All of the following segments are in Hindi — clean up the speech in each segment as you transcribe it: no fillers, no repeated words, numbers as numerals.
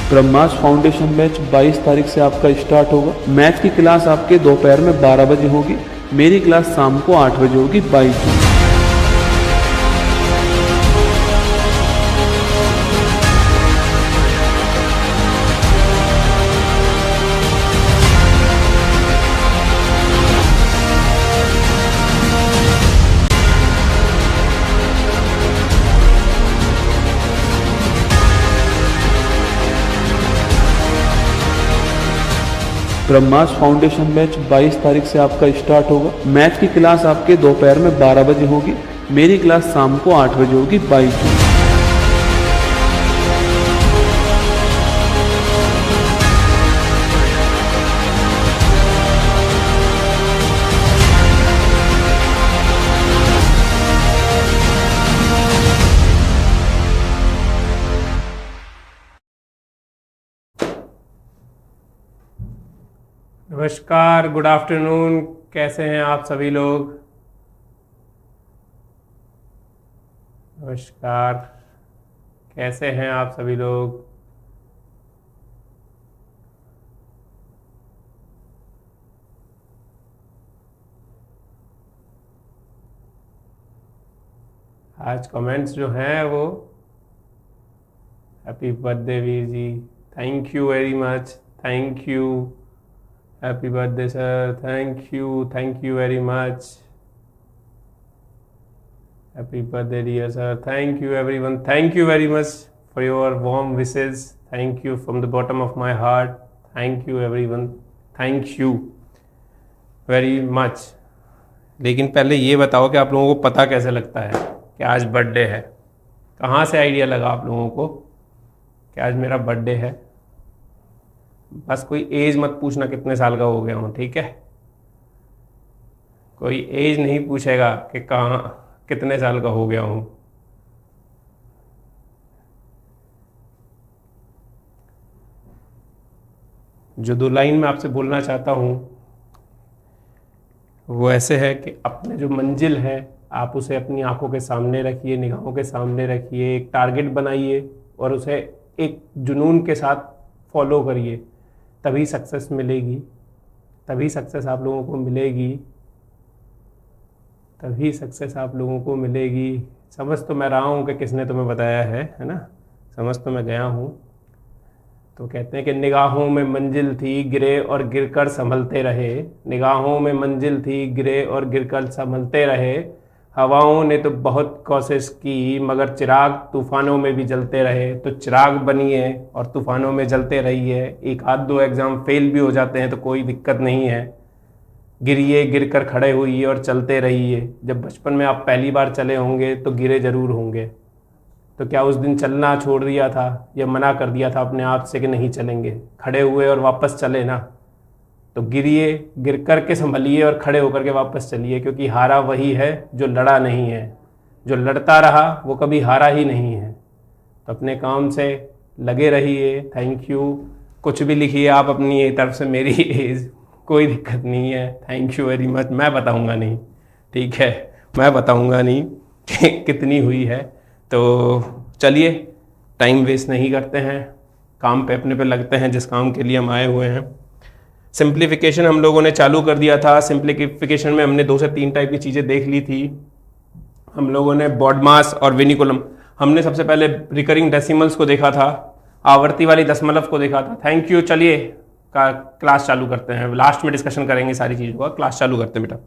ब्रह्मास फाउंडेशन बैच 22 तारीख से आपका स्टार्ट होगा। मैथ की क्लास आपके दोपहर में 12 बजे होगी। मेरी क्लास शाम को 8 बजे होगी 22 जून। ब्रह्मास फाउंडेशन बैच 22 तारीख से आपका स्टार्ट होगा। मैथ की क्लास आपके दोपहर में 12 बजे होगी। मेरी क्लास शाम को 8 बजे होगी 22 जून। नमस्कार, गुड आफ्टरनून। कैसे हैं आप सभी लोग? नमस्कार, कैसे हैं आप सभी लोग? आज कमेंट्स जो हैं वो happy birthday Veer ji, thank you very much, thank you. Happy birthday sir, thank you very much. Happy birthday dear sir, thank you everyone, thank you very much for your warm wishes, thank you from the bottom of my heart, thank you everyone, thank you very much. लेकिन पहले ये बताओ कि आप लोगों को पता कैसे लगता है कि आज बर्थडे है? कहाँ से आइडिया लगा आप लोगों को कि आज मेरा बर्थडे है? बस कोई एज मत पूछना कितने साल का हो गया हूँ, ठीक है? कोई एज नहीं पूछेगा कि कहाँ कितने साल का हो गया हूँ। जो 2 लाइन में आपसे बोलना चाहता हूँ वो ऐसे है कि अपने जो मंजिल है आप उसे अपनी आंखों के सामने रखिए, निगाहों के सामने रखिए, एक टारगेट बनाइए और उसे एक जुनून के साथ फॉलो करिए, तभी सक्सेस मिलेगी, तभी सक्सेस आप लोगों को मिलेगी, तभी सक्सेस आप लोगों को मिलेगी। समझ तो मैं रहा हूँ कि किसने तुम्हें बताया है ना? समझ तो मैं गया हूँ। तो कहते हैं कि निगाहों में मंजिल थी, गिरे और गिरकर संभलते रहे। निगाहों में मंजिल थी, गिरे और गिरकर संभलते रहे। हवाओं ने तो बहुत कोशिश की मगर चिराग तूफानों में भी जलते रहे। तो चिराग बनिए और तूफानों में जलते रहिए। एक आध 2 एग्ज़ाम फेल भी हो जाते हैं तो कोई दिक्कत नहीं है। गिरिए, गिरकर खड़े होइए और चलते रहिए। जब बचपन में आप पहली बार चले होंगे तो गिरे ज़रूर होंगे। तो क्या उस दिन चलना छोड़ दिया था या मना कर दिया था अपने आप से कि नहीं चलेंगे? खड़े हुए और वापस चले ना। तो गिरिए, गिर कर के संभलिए और खड़े होकर के वापस चलिए, क्योंकि हारा वही है जो लड़ा नहीं है। जो लड़ता रहा वो कभी हारा ही नहीं है। तो अपने काम से लगे रहिए। Thank you. कुछ भी लिखिए आप अपनी तरफ से, मेरी एज कोई दिक्कत नहीं है। Thank you very much. मैं बताऊंगा नहीं, ठीक है? मैं बताऊंगा नहीं कि कितनी हुई है। तो चलिए, टाइम वेस्ट नहीं करते हैं, काम पे अपने पे लगते हैं जिस काम के लिए हम आए हुए हैं। सिंप्लीफिकेशन हम लोगों ने चालू कर दिया था। सिंप्लीफिकेशन में हमने 2 से 3 टाइप की चीज़ें देख ली थी। हम लोगों ने बॉडमास और विनिकुलम, हमने सबसे पहले रिकरिंग डेसिमल्स को देखा था, आवर्ती वाली दशमलव को देखा था। Thank you. चलिए क्लास चालू करते हैं। लास्ट में डिस्कशन करेंगे सारी चीज़ों का। क्लास चालू करते हैं बेटा।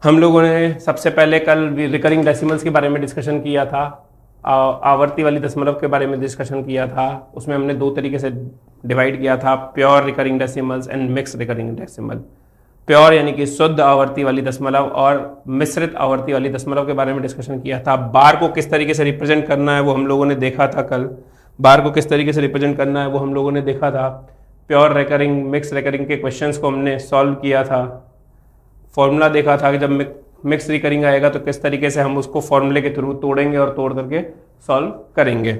हम लोगों ने सबसे पहले कल रिकरिंग डेसिमल्स के बारे में डिस्कशन किया था, आवर्ती वाली दशमलव के बारे में डिस्कशन किया था। उसमें हमने 2 तरीके से डिवाइड किया था, pure recurring decimals and mix recurring decimal. Pure यानी कि शुद्ध आवर्ती वाली दशमलव और मिश्रित आवर्ती वाली दशमलव के बारे में डिस्कशन किया था। बार को किस तरीके से रिप्रेजेंट करना है वो हम लोगों ने देखा था कल। बार को किस तरीके से रिप्रेजेंट करना है वो हम लोगों ने देखा था। प्योर रिकरिंग, मिक्स रिकरिंग के क्वेश्चंस को हमने सॉल्व किया था। फॉर्मूला देखा था कि जब मिक्स रिकरिंग आएगा तो किस तरीके से हम उसको फॉर्मूले के थ्रू तोड़ेंगे और तोड़ करके सॉल्व करेंगे।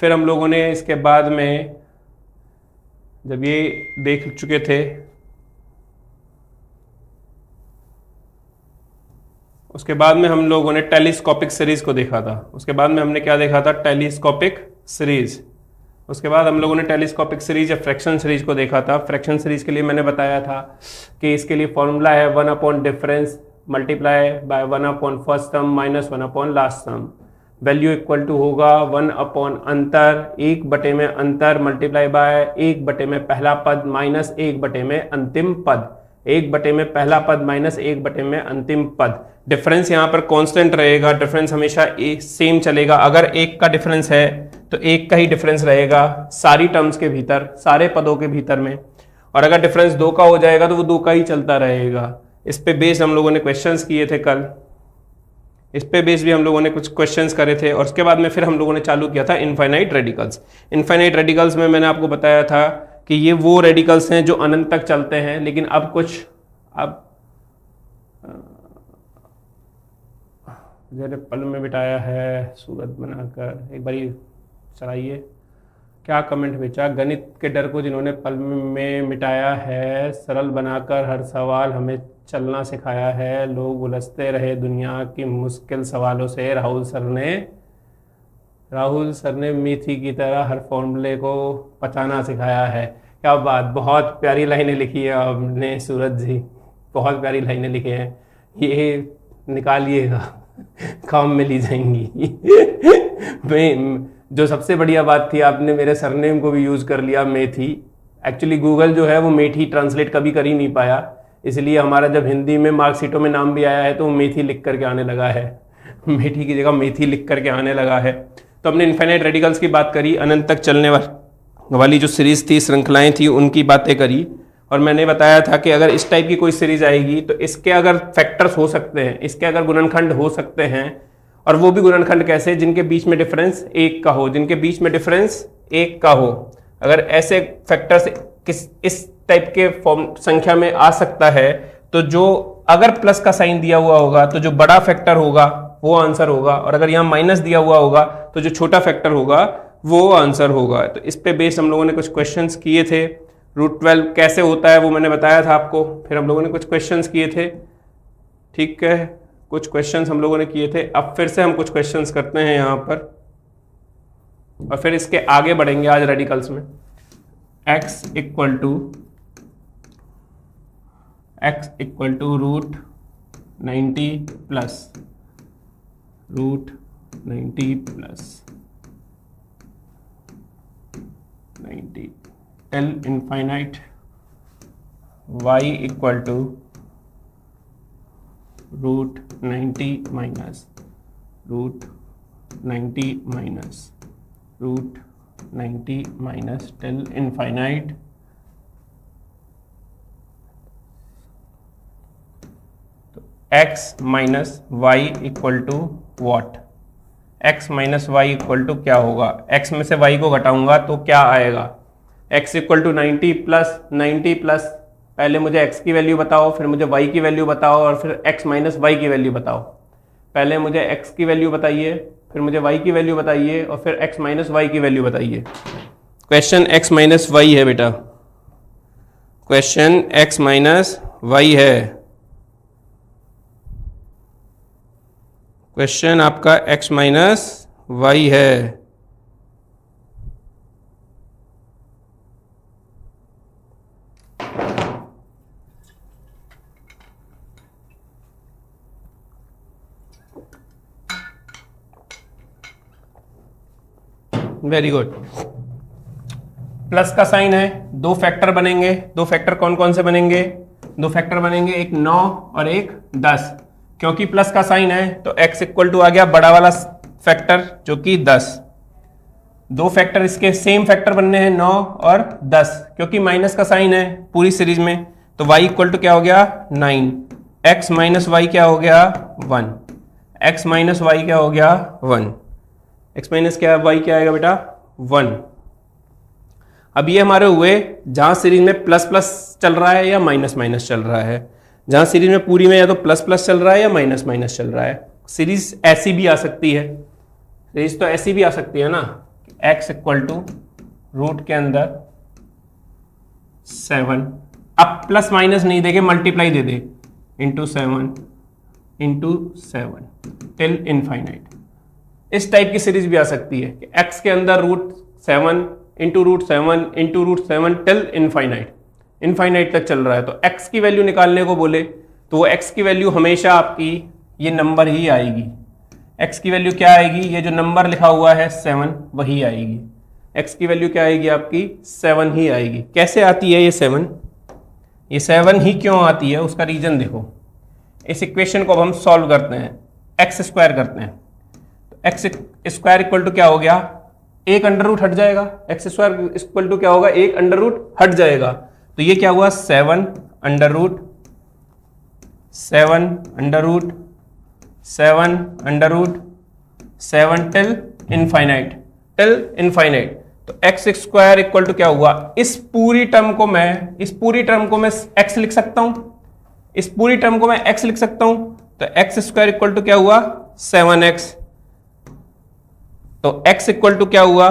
फिर हम लोगों ने इसके बाद में जब ये देख चुके थे, उसके बाद में हम लोगों ने टेलीस्कोपिक सीरीज को देखा था। उसके बाद में हमने क्या देखा था? Telescopic series. उसके बाद हम लोगों ने टेलीस्कोपिक सीरीज या फ्रैक्शन सीरीज को देखा था। फ्रैक्शन सीरीज के लिए मैंने बताया था कि इसके लिए फॉर्मूला है 1 upon difference multiply by 1 upon first term minus 1 upon last term. Value equal to होगा 1 अपॉन अंतर, 1 बटे में अंतर मल्टीप्लाई बाय 1 बटे में पहला पद माइनस 1 बटे में अंतिम पद, 1 बटे में पहला पद माइनस 1 बटे में अंतिम पद। डिफरेंस यहाँ पर कांस्टेंट रहेगा, डिफरेंस हमेशा सेम चलेगा। अगर 1 का डिफरेंस है तो 1 का ही डिफरेंस रहेगा सारी टर्म्स के भीतर, सारे पदों के भीतर में। और अगर डिफरेंस 2 का हो जाएगा तो वो 2 का ही चलता रहेगा। इस पे बेस्ड हम लोगों ने क्वेश्चंस किए थे कल, इस पे बेस्ड भी हम लोगों ने कुछ क्वेश्चंस करे थे। और उसके बाद में फिर हम लोगों ने चालू किया था इनफाइनाइट रेडिकल्स। इनफाइनाइट रेडिकल्स में मैंने आपको बताया था कि ये वो रेडिकल्स हैं जो अनंत तक चलते हैं, लेकिन अब कुछ जैसे पल में बिठाया है सूरत बनाकर, एक बारी चलाइए। क्या कमेंट भेजा, गणित के डर को जिन्होंने पल में मिटाया है, सरल बनाकर हर सवाल हमें चलना सिखाया है, लोग उलझते रहे दुनिया की मुश्किल सवालों से, राहुल सर ने मेथी की तरह हर फॉर्मूले को पचाना सिखाया है। क्या बात, बहुत प्यारी लाइनें लिखी है आपने सूरज जी, बहुत प्यारी लाइनें लिखी हैं, ये निकालिएगा काम में ली जाएंगी। जो सबसे बढ़िया बात थी, आपने मेरे सरनेम को भी यूज़ कर लिया मेथी। एक्चुअली गूगल जो है वो मेथी ट्रांसलेट कभी कर ही नहीं पाया, इसलिए हमारा जब हिंदी में मार्कशीटों में नाम भी आया है तो वो मेथी लिख करके आने लगा है, मेथी की जगह मेथी लिख करके आने लगा है। तो हमने इनफाइनाइट रेडिकल्स की बात करी, अनंत तक चलने वाली जो सीरीज थी, श्रृंखलाएं थी, उनकी बातें करी। और मैंने बताया था कि अगर इस टाइप की कोई सीरीज आएगी तो इसके अगर फैक्टर्स हो सकते हैं, इसके अगर गुणनखंड हो सकते हैं, और वो भी गुणनखंड कैसे, जिनके बीच में डिफरेंस 1 का हो, जिनके बीच में डिफरेंस 1 का हो। अगर ऐसे फैक्टर्स इस टाइप के फॉर्म संख्या में आ सकता है तो जो अगर प्लस का साइन दिया हुआ होगा तो जो बड़ा फैक्टर होगा वो आंसर होगा, और अगर यहाँ माइनस दिया हुआ होगा तो जो छोटा फैक्टर होगा वो आंसर होगा। तो इस पे बेस्ड हम लोगों ने कुछ क्वेश्चंस किए थे। √12 कैसे होता है वो मैंने बताया था आपको, फिर हम लोगों ने कुछ क्वेश्चंस किए थे, ठीक है, कुछ क्वेश्चंस हम लोगों ने किए थे। अब फिर से हम कुछ क्वेश्चंस करते हैं यहाँ पर, और फिर इसके आगे बढ़ेंगे आज रेडिकल्स में। x equal to √90 plus √90 plus 90 till infinite y equal to √90 minus √90 minus till infinite तो x minus y equal to what, x minus y equal to क्या होगा, x में से y को घटाऊंगा तो क्या आएगा, x इक्वल टू 90 प्लस पहले मुझे x की वैल्यू बताओ, फिर मुझे y की वैल्यू बताओ, और फिर x माइनस वाई की वैल्यू बताओ। पहले मुझे x की वैल्यू बताइए, फिर मुझे y की वैल्यू बताइए, और फिर x माइनस वाई की वैल्यू बताइए। क्वेश्चन x माइनस वाई है बेटा, क्वेश्चन x माइनस वाई है, क्वेश्चन आपका x माइनस वाई है। Very good. प्लस का साइन है, 2 फैक्टर बनेंगे। 2 फैक्टर कौन कौन से बनेंगे, 2 फैक्टर बनेंगे, एक 9 और एक 10। क्योंकि प्लस का साइन है तो x इक्वल टू आ गया बड़ा वाला फैक्टर जो कि 10। 2 फैक्टर इसके सेम फैक्टर बनने हैं 9 और 10, क्योंकि माइनस का साइन है पूरी सीरीज में, तो y इक्वल टू क्या हो गया 9, x माइनस वाई क्या हो गया 1, x माइनस वाई क्या हो गया 1, x माइनस क्या y क्या आएगा बेटा 1। अब ये हमारे हुए जहां सीरीज में प्लस प्लस चल रहा है या माइनस माइनस चल रहा है, जहां सीरीज में पूरी में या तो प्लस प्लस चल रहा है या माइनस माइनस चल रहा है। सीरीज ऐसी भी आ सकती है, सीरीज तो ऐसी भी आ सकती है ना, x इक्वल टू रूट के अंदर 7, अब प्लस माइनस नहीं देके मल्टीप्लाई दे दे, इंटू 7 टिल इनफाइनाइट। इस टाइप की सीरीज भी आ सकती है कि x के अंदर √7 √7 टिल इनफाइनाइट तक चल रहा है। तो x की वैल्यू निकालने को बोले तो वो x की वैल्यू हमेशा आपकी ये नंबर ही आएगी। x की वैल्यू क्या आएगी, ये जो नंबर लिखा हुआ है 7 वही आएगी। x की वैल्यू क्या आएगी आपकी 7 ही आएगी। कैसे आती है ये 7? ये 7 ही क्यों आती है उसका रीजन देखो। इस इक्वेशन को अब हम सॉल्व करते हैं, एक्स स्क्वायर करते हैं। तो एक्स स्क्वायर इक्वल टू क्या हो गया, एक अंडर रूट हट जाएगा। एक्स स्क्वायर इक्वल टू क्या होगा, एक अंडर रूट हट जाएगा। तो ये क्या हुआ 7 अंडर रूट 7 टिल इनफाइनाइट। तो एक्स स्क्वायर इक्वल टू क्या हुआ, इस पूरी टर्म को मैं एक्स लिख सकता हूं, इस पूरी टर्म को मैं x लिख सकता हूं। तो एक्स स्क्वायर इक्वल टू क्या हुआ 7x। तो x इक्वल टू क्या हुआ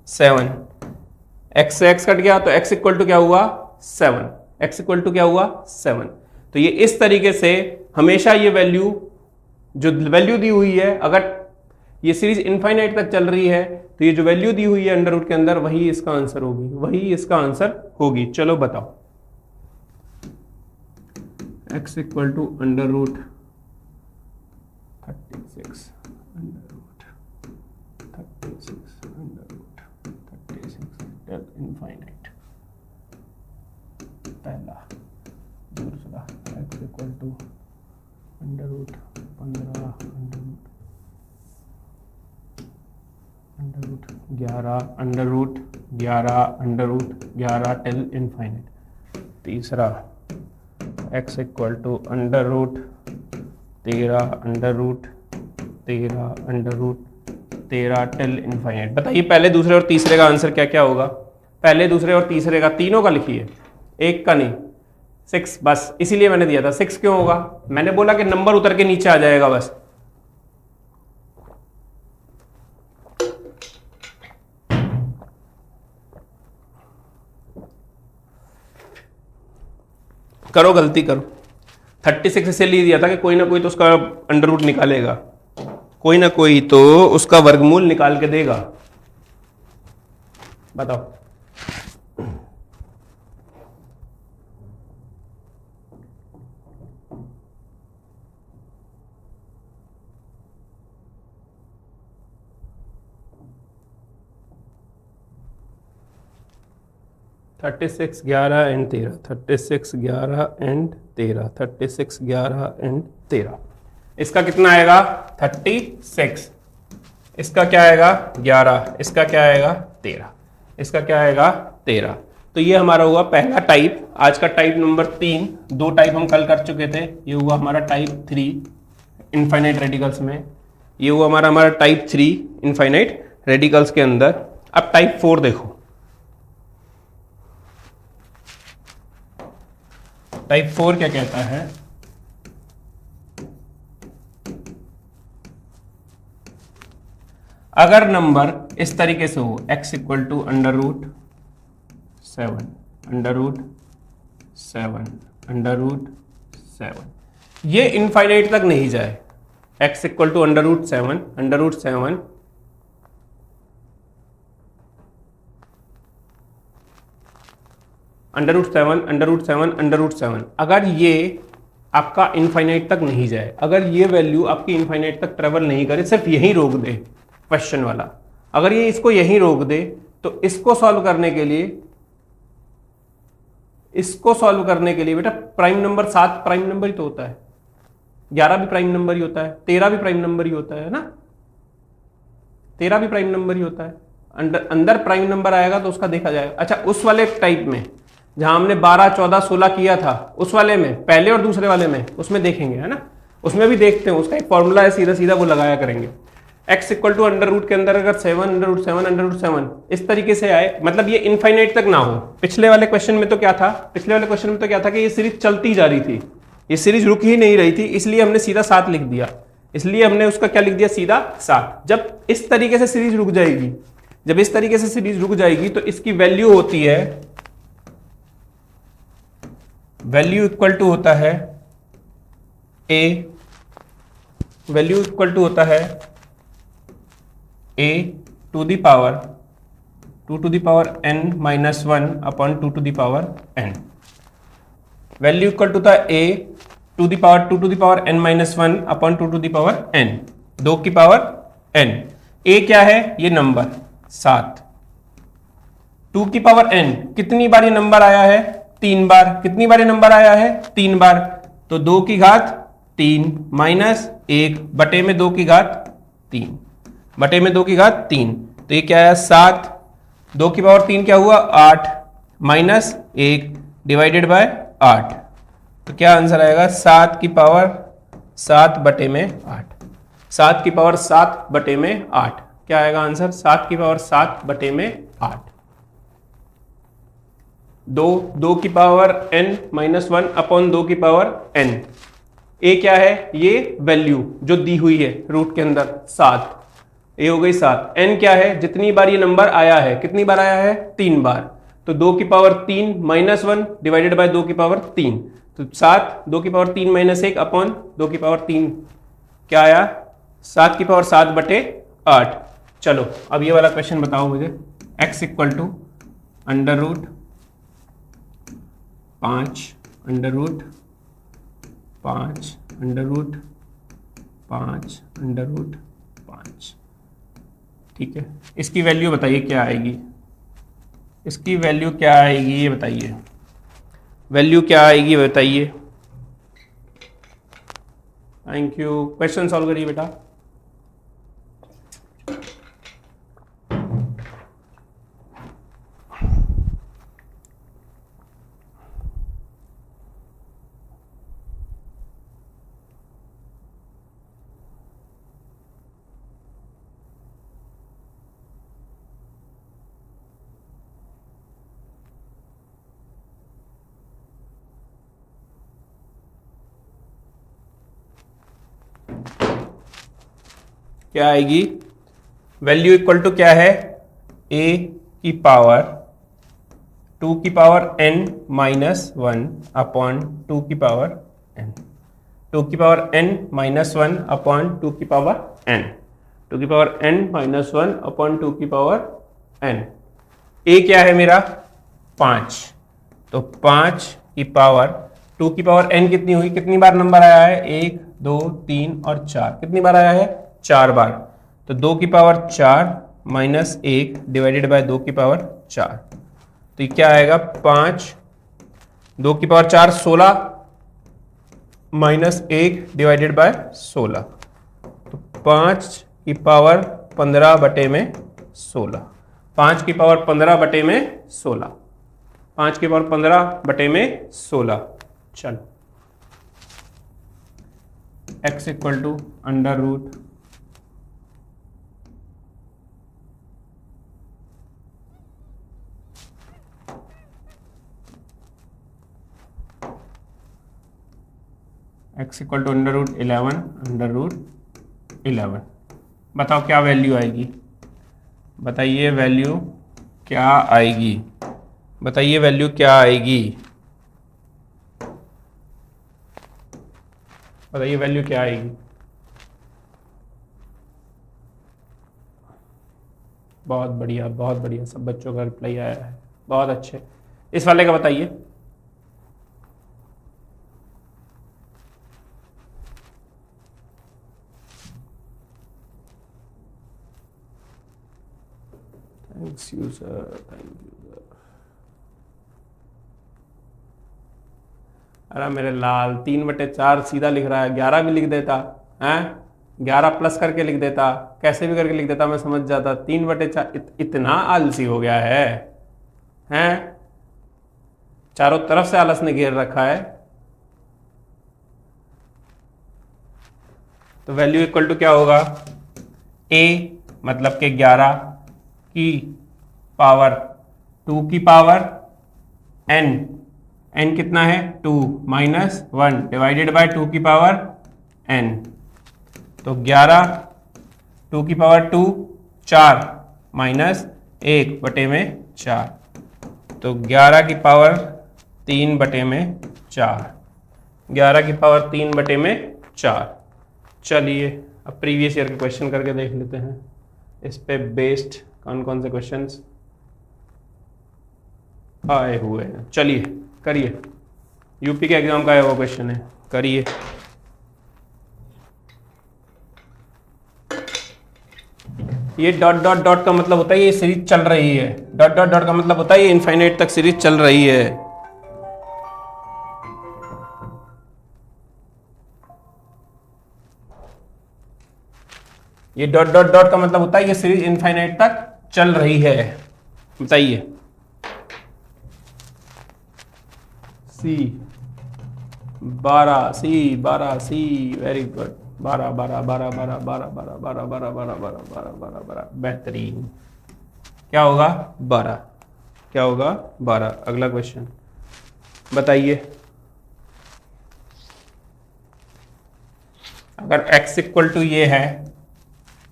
7, x से x कट गया तो x इक्वल टू क्या हुआ 7, x इक्वल टू क्या हुआ 7। तो ये इस तरीके से हमेशा ये वैल्यू जो वैल्यू दी हुई है, अगर ये सीरीज इनफाइनाइट तक चल रही है तो ये जो वैल्यू दी हुई है अंडर रूट के अंदर वही इसका आंसर होगी, चलो बताओ। x equal to under root 36 infinite. पहला दूसरा x equal to under root 15 under root 11 till infinite. तीसरा x equal to under root 13 till infinite. बताइए पहले दूसरे और तीसरे का आंसर क्या क्या होगा। पहले दूसरे और तीसरे का, तीनों का लिखिए, एक का नहीं, 6 बस। इसीलिए मैंने दिया था 6 क्यों होगा, मैंने बोला कि नंबर उतर के नीचे आ जाएगा बस। करो गलती करो, 36 इसलिए दिया था कि कोई ना कोई तो उसका अंडर रूट निकालेगा, कोई ना कोई तो उसका वर्गमूल निकाल के देगा। बताओ। (36, 11 and 13) इसका कितना आएगा 36, इसका क्या आएगा 11, इसका क्या आएगा 13, इसका क्या आएगा 13। तो ये हमारा हुआ पहला टाइप। आज का टाइप नंबर 3, 2 टाइप हम कल कर चुके थे। ये हुआ हमारा टाइप 3 इनफाइनाइट रेडिकल्स में, ये हुआ हमारा टाइप 3 इनफाइनाइट रेडिकल्स के अंदर। अब टाइप 4 देखो। टाइप 4 क्या कहता है, अगर नंबर इस तरीके से हो x equal to under root 7, ये इनफाइनाइट तक नहीं जाए। x equal to under root 7 अगर ये आपका इनफाइनाइट तक नहीं जाए, अगर ये वैल्यू आपकी इनफाइनाइट तक ट्रेवल नहीं करे, सिर्फ यहीं रोक दे क्वेश्चन वाला, अगर ये इसको यहीं रोक दे, तो इसको सॉल्व करने के लिए बेटा प्राइम नंबर 7 प्राइम नंबर ही तो होता है, 11 भी प्राइम नंबर ही होता है, 13 भी प्राइम नंबर ही होता है ना, 13 भी प्राइम नंबर ही होता है। अंदर प्राइम नंबर आएगा तो उसका देखा जाएगा। अच्छा, उस वाले टाइप में जहां हमने 12, 14, 16 किया था, उस वाले में पहले और दूसरे वाले में, उसमें देखेंगे, है ना, उसमें भी देखते हैं। उसका एक फॉर्मूला है, सीधा सीधा वो लगाया करेंगे। x equal to under root के अंदर अगर 7 इस तरीके से आए, मतलब ये इनफाइनाइट तक ना हो। पिछले वाले क्वेश्चन में तो क्या था, कि ये सीरीज चलती जा रही थी, ये सीरीज रुक ही नहीं रही थी, इसलिए हमने सीधा 7 लिख दिया, इसलिए हमने उसका क्या लिख दिया, सीधा 7। जब इस तरीके से सीरीज रुक जाएगी, तो इसकी वैल्यू होती है, वैल्यू इक्वल टू होता है a to the power 2 to the power n minus 1 upon 2 to the power n. Value equal to the a to the power 2 to the power n minus 1 upon 2 to the power n, 2 की पावर n. a क्या है? ये नंबर 7. 2 की पावर n कितनी बार ये नंबर आया है? 3 बार. कितनी बार ये नंबर आया है? 3 बार. तो 2 की घात 3 माइनस 1 बटे में 2 की घात 3 बटे में 2 की घात 3. तो ये क्या है? 7. 2 की पावर 3 क्या हुआ? 8 माइनस 1 डिवाइडेड बाय 8. तो क्या आंसर आएगा? 7 की पावर 7 बटे में 8. 7 की पावर 7 बटे में 8. क्या आएगा आंसर? 7 की पावर 7 बटे में 8. 2 की पावर n माइनस 1 अपॉन 2 की पावर n. a क्या है? ये वैल्यू जो दी हुई है रूट के अंदर 7. a हो गई 7. n क्या है? जितनी बार ये नंबर आया है. कितनी बार आया है? 3 बार. तो 2 की पावर 3 माइनस 1 डिवाइडेड बाय 2 की पावर 3. तो 7 2 की पावर 3 माइनस 1 अपॉन 2 की पावर 3 क्या आया? 7 की पावर 7 बटे 8. चलो अब ये वाला क्वेश्चन बताओ मुझे. x equal to under root 5 under root 5 under root 5 under root 5. ठीक है, इसकी वैल्यू बताइए क्या आएगी. इसकी वैल्यू क्या आएगी ये बताइए. वैल्यू क्या आएगी बताइए. Thank you. क्वेश्चन सॉल्व करिए बेटा. क्या आएगी? वैल्यू इक्वल टू क्या है? a की पावर 2 की पावर n माइनस 1 अपॉन 2 की पावर n. 2 की पावर n माइनस 1 अपॉन 2 की पावर n. 2 की पावर n माइनस 1 अपॉन 2 की पावर n. a क्या है मेरा? 5. तो 5 की पावर 2 की पावर n कितनी हुई? कितनी बार नंबर आया है? 1 2 3 और 4. कितनी बार आया है? 4 बार. तो 2 की पावर 4 माइनस 1 डिवाइडेड बाय 2 की पावर 4. तो ये क्या आएगा? 5 2 की पावर 4 16 माइनस 1 डिवाइडेड बाय 16. तो 5 की पावर 15 बटे में 16. 5 की पावर 15 बटे में 16. 5 की पावर 15 बटे में 16. चलो x equal to under root x equal to under root 11 under root 11. बताओ क्या वैल्यू आएगी. बताइए वैल्यू क्या आएगी. बताइए वैल्यू क्या आएगी. बताइए वैल्यू क्या आएगी. बहुत बढ़िया बहुत बढ़िया. सब बच्चों का रिप्लाई आया है. बहुत अच्छे. इस वाले का बताइए. Thanks you sir. Thank you sir. अरे मेरे लाल 3/4 सीधा लिख रहा है. 11 भी लिख देता है. 11 प्लस करके लिख देता. कैसे भी करके लिख देता मैं समझ जाता. 3/4 इतना आलसी हो गया है. हैं चारों तरफ से आलस ने घेर रखा है. तो वैल्यू इक्वल टू क्या होगा? a मतलब के 11 की पावर 2 की पावर n. n कितना है? 2 माइनस 1 डिवाइडेड बाय 2 की पावर n. तो 11 2 की पावर 2 4 माइनस 1 बटे में 4. तो 11 की पावर 3 बटे में 4. 11 की पावर 3 बटे में 4. चलिए अब प्रीवियस ईयर के क्वेश्चन करके देख लेते हैं. इस पे बेस्ड कौन कौन से क्वेश्चंस आए हुए हैं। चलिए करिए, यूपी के एग्जाम का है वो क्वेश्चन है, करिए। ये डॉट डॉट डॉट का मतलब होता है ये सीरीज चल रही है, डॉट डॉट डॉट का मतलब होता है ये इनफाइनाइट तक सीरीज चल रही है। ये डॉट डॉट डॉट का मतलब होता है ये सीरीज इनफाइनाइट तक चल रही है। बताइए। सी 12, सी वेरी गुड। 12 12 12 12 12 12 12 12 12 12 12 12 12 बेहतरीन। क्या होगा? 12। क्या होगा? 12। अगला क्वेश्चन बताइए। अगर x इक्वल टू ये है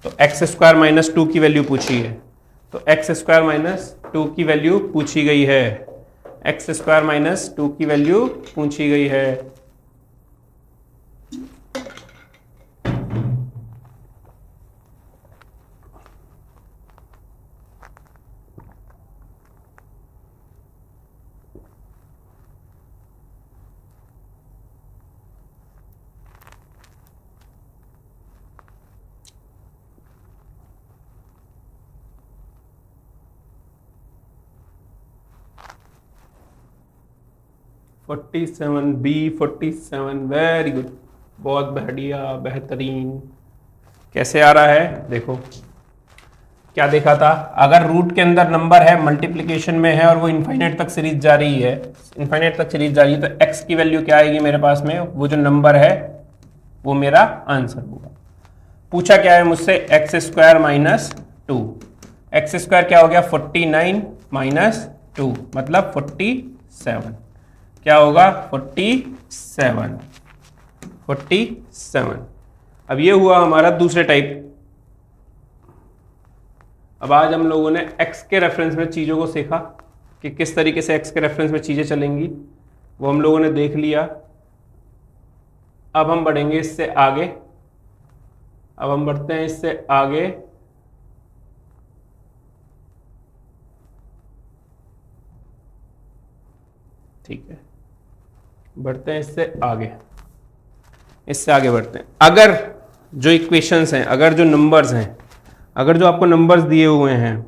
तो x स्क्वायर माइनस 2 की वैल्यू पूछी है, तो x स्क्वायर माइनस 2 की वैल्यू पूछी गई है, x स्क्वायर माइनस 2 की वैल्यू पूछी गई है। B47 वेरी गुड, बहुत बढ़िया, बेहतरीन। कैसे आ रहा है देखो। क्या देखा था? अगर रूट के अंदर नंबर है, मल्टीप्लिकेशन में है और वो इनफाइनाइट तक सीरीज जा रही है, इनफाइनाइट तक सीरीज जा रही है, तो x की वैल्यू क्या आएगी मेरे पास में? वो जो नंबर है वो मेरा आंसर होगा। पूछा क्या है मुझसे? X square minus 2। X square क्या हो गया? 49 माइनस 2 मतलब 47। क्या होगा? 47। 47। अब ये हुआ हमारा दूसरे टाइप। अब आज हम लोगों ने x के रेफरेंस में चीज़ों को सीखा कि किस तरीके से x के रेफरेंस में चीज़ें चलेंगी, वो हम लोगों ने देख लिया। अब हम बढ़ेंगे इससे आगे। अब हम बढ़ते हैं इससे आगे। ठीक है, बढ़ते हैं इससे आगे। इससे आगे बढ़ते हैं। अगर जो इक्वेशंस हैं, अगर जो नंबर्स हैं, अगर जो आपको नंबर्स दिए हुए हैं,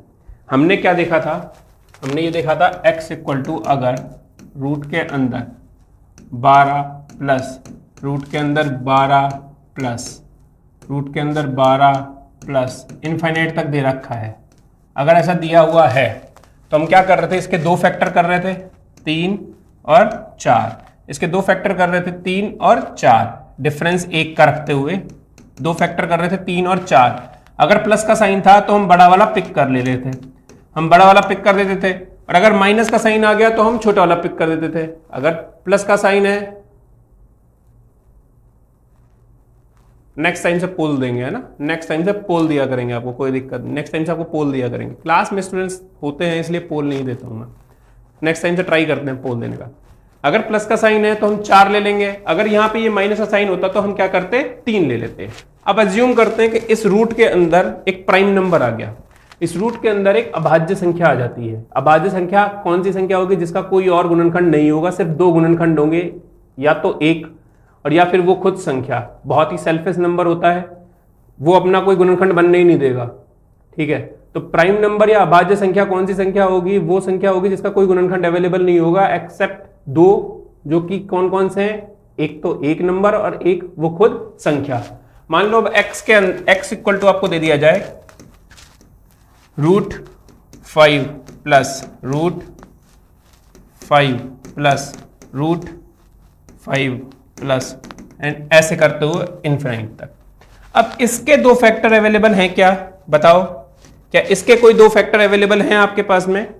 हमने क्या देखा था? हमने ये देखा था x इक्वल टू अगर रूट के अंदर 12 प्लस रूट के अंदर 12 प्लस रूट के अंदर 12 प्लस इनफाइनाइट तक दे रखा है, अगर ऐसा दिया हुआ है तो हम क्या कर रहे थे? इसके दो फैक्टर कर रहे थे, 3 और 4। इसके दो फैक्टर कर रहे थे 3 और 4, डिफरेंस 1 का रखते हुए दो फैक्टर कर रहे थे 3 और 4। अगर प्लस का साइन था तो हम बड़ा वाला पिक कर ले लेते थे, हम बड़ा वाला पिक कर देते थे। और अगर माइनस का साइन आ गया तो हम छोटा वाला पिक कर देते थे। अगर प्लस का साइन है, नेक्स्ट टाइम से पोल देंगे, है ना, नेक्स्ट टाइम से पोल दिया करेंगे आपको, कोई दिक्कत नहीं, नेक्स्ट टाइम से आपको पोल दिया करेंगे। क्लास में स्टूडेंट्स होते हैं इसलिए पोल नहीं देता हूं मैं, नेक्स्ट टाइम से ट्राई करते हैं पोल देने का। अगर प्लस का साइन है तो हम 4 ले लेंगे, अगर यहां पे ये माइनस का साइन होता तो हम क्या करते? 3 ले लेते। अब अज्यूम करते हैं कि इस रूट के अंदर एक प्राइम नंबर आ गया, इस रूट के अंदर एक अभाज्य संख्या आ जाती है। अभाज्य संख्या कौन सी संख्या होगी? जिसका कोई और गुणनखंड नहीं होगा, सिर्फ 2 गुणनखंड होंगे, या तो 1 और या फिर वो खुद संख्या। बहुत ही सेल्फिश नंबर होता है, वो अपना कोई गुणनखंड बनने ही नहीं देगा। ठीक है, तो प्राइम नंबर या अभाज्य संख्या कौन सी संख्या होगी? वो संख्या होगी जिसका कोई गुणनखंड अवेलेबल नहीं होगा एक्सेप्ट 2, जो कि कौन कौन से हैं? एक तो एक नंबर और एक वो खुद संख्या। मान लो अब x इक्वल टू आपको दे दिया जाए √5 प्लस √5 प्लस √5 प्लस एंड ऐसे करते हुए इनफिनिट तक। अब इसके दो फैक्टर अवेलेबल हैं क्या? बताओ, क्या इसके कोई दो फैक्टर अवेलेबल हैं आपके पास में?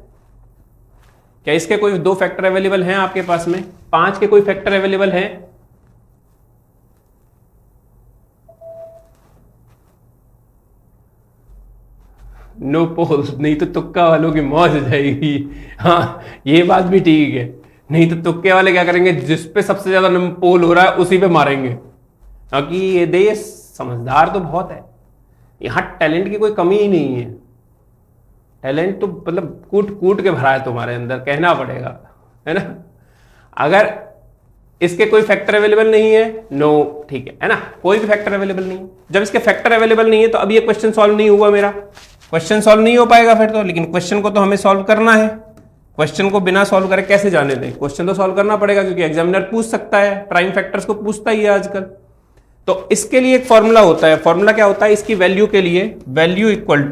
क्या इसके कोई दो फैक्टर अवेलेबल हैं आपके पास में? 5 के कोई फैक्टर अवेलेबल हैं? नो पोल्स, नहीं तो तुक्का वालों की मौज हो जाएगी। हाँ, ये बात भी ठीक है, नहीं तो तुक्के वाले क्या करेंगे? जिस पे सबसे ज्यादा पोल हो रहा है उसी पे मारेंगे। क्योंकि ये देश समझदार तो बहुत है, यहां टैलेंट की कोई कमी ही नहीं है। टैलेंट तो मतलब कूट कूट के भरा है तुम्हारे अंदर, कहना पड़ेगा, है ना। अगर इसके कोई फैक्टर अवेलेबल नहीं है, नो, ठीक है ना, कोई भी फैक्टर अवेलेबल नहीं है। जब इसके फैक्टर अवेलेबल नहीं है तो अब ये क्वेश्चन सॉल्व नहीं हुआ, मेरा क्वेश्चन सॉल्व नहीं हो पाएगा फिर तो। लेकिन क्वेश्चन को तो हमें सॉल्व करना है, क्वेश्चन को बिना सॉल्व करे कैसे जाने दें, क्वेश्चन तो सॉल्व करना पड़ेगा, क्योंकि एग्जामिनर पूछ सकता है, प्राइम फैक्टर्स को पूछता ही है आजकल। तो इसके लिए एक फॉर्मूला होता है, फॉर्मूला क्या होता है इसकी वैल्यू के लिए, value equal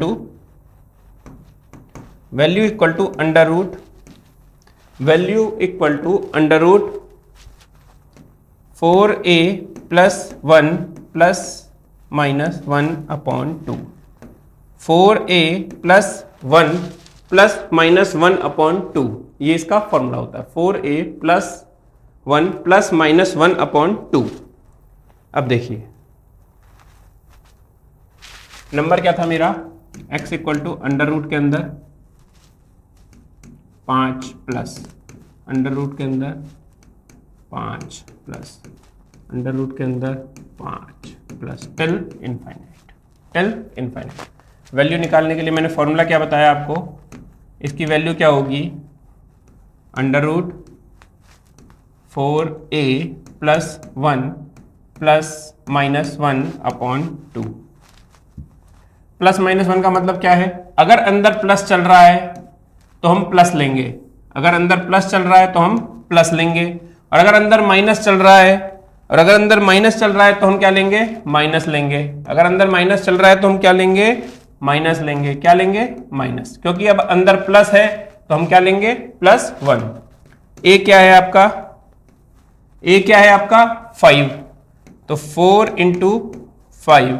to under root, value equal to under root 4a plus 1 plus minus 1 upon 2, 4a plus 1 plus minus 1 upon 2, ये इसका फॉर्मूला होता है, 4a plus 1 plus minus 1 upon 2। अब देखिए नंबर क्या था मेरा, x equal to under root के अंदर 5 प्लस अंडर रूट के अंदर 5 प्लस अंडर रूट के अंदर 5 प्लस टिल इनफाइनाइट। वैल्यू निकालने के लिए मैंने फॉर्मूला क्या बताया आपको, इसकी वैल्यू क्या होगी, under root 4a plus 1 plus minus 1 upon 2। Plus minus 1 का मतलब क्या है, अगर अंदर प्लस चल रहा है तो हम प्लस लेंगे, अगर अंदर प्लस चल रहा है तो हम प्लस लेंगे, और अगर अंदर माइनस चल रहा है, और अगर अंदर माइनस चल रहा है तो हम क्या लेंगे, माइनस लेंगे, अगर अंदर माइनस चल रहा है तो हम क्या लेंगे, माइनस लेंगे, क्या लेंगे, माइनस, क्योंकि अब अंदर प्लस है तो हम क्या लेंगे, प्लस 1। ए क्या है आपका, ए क्या है आपका 5, तो 4 इंटू 5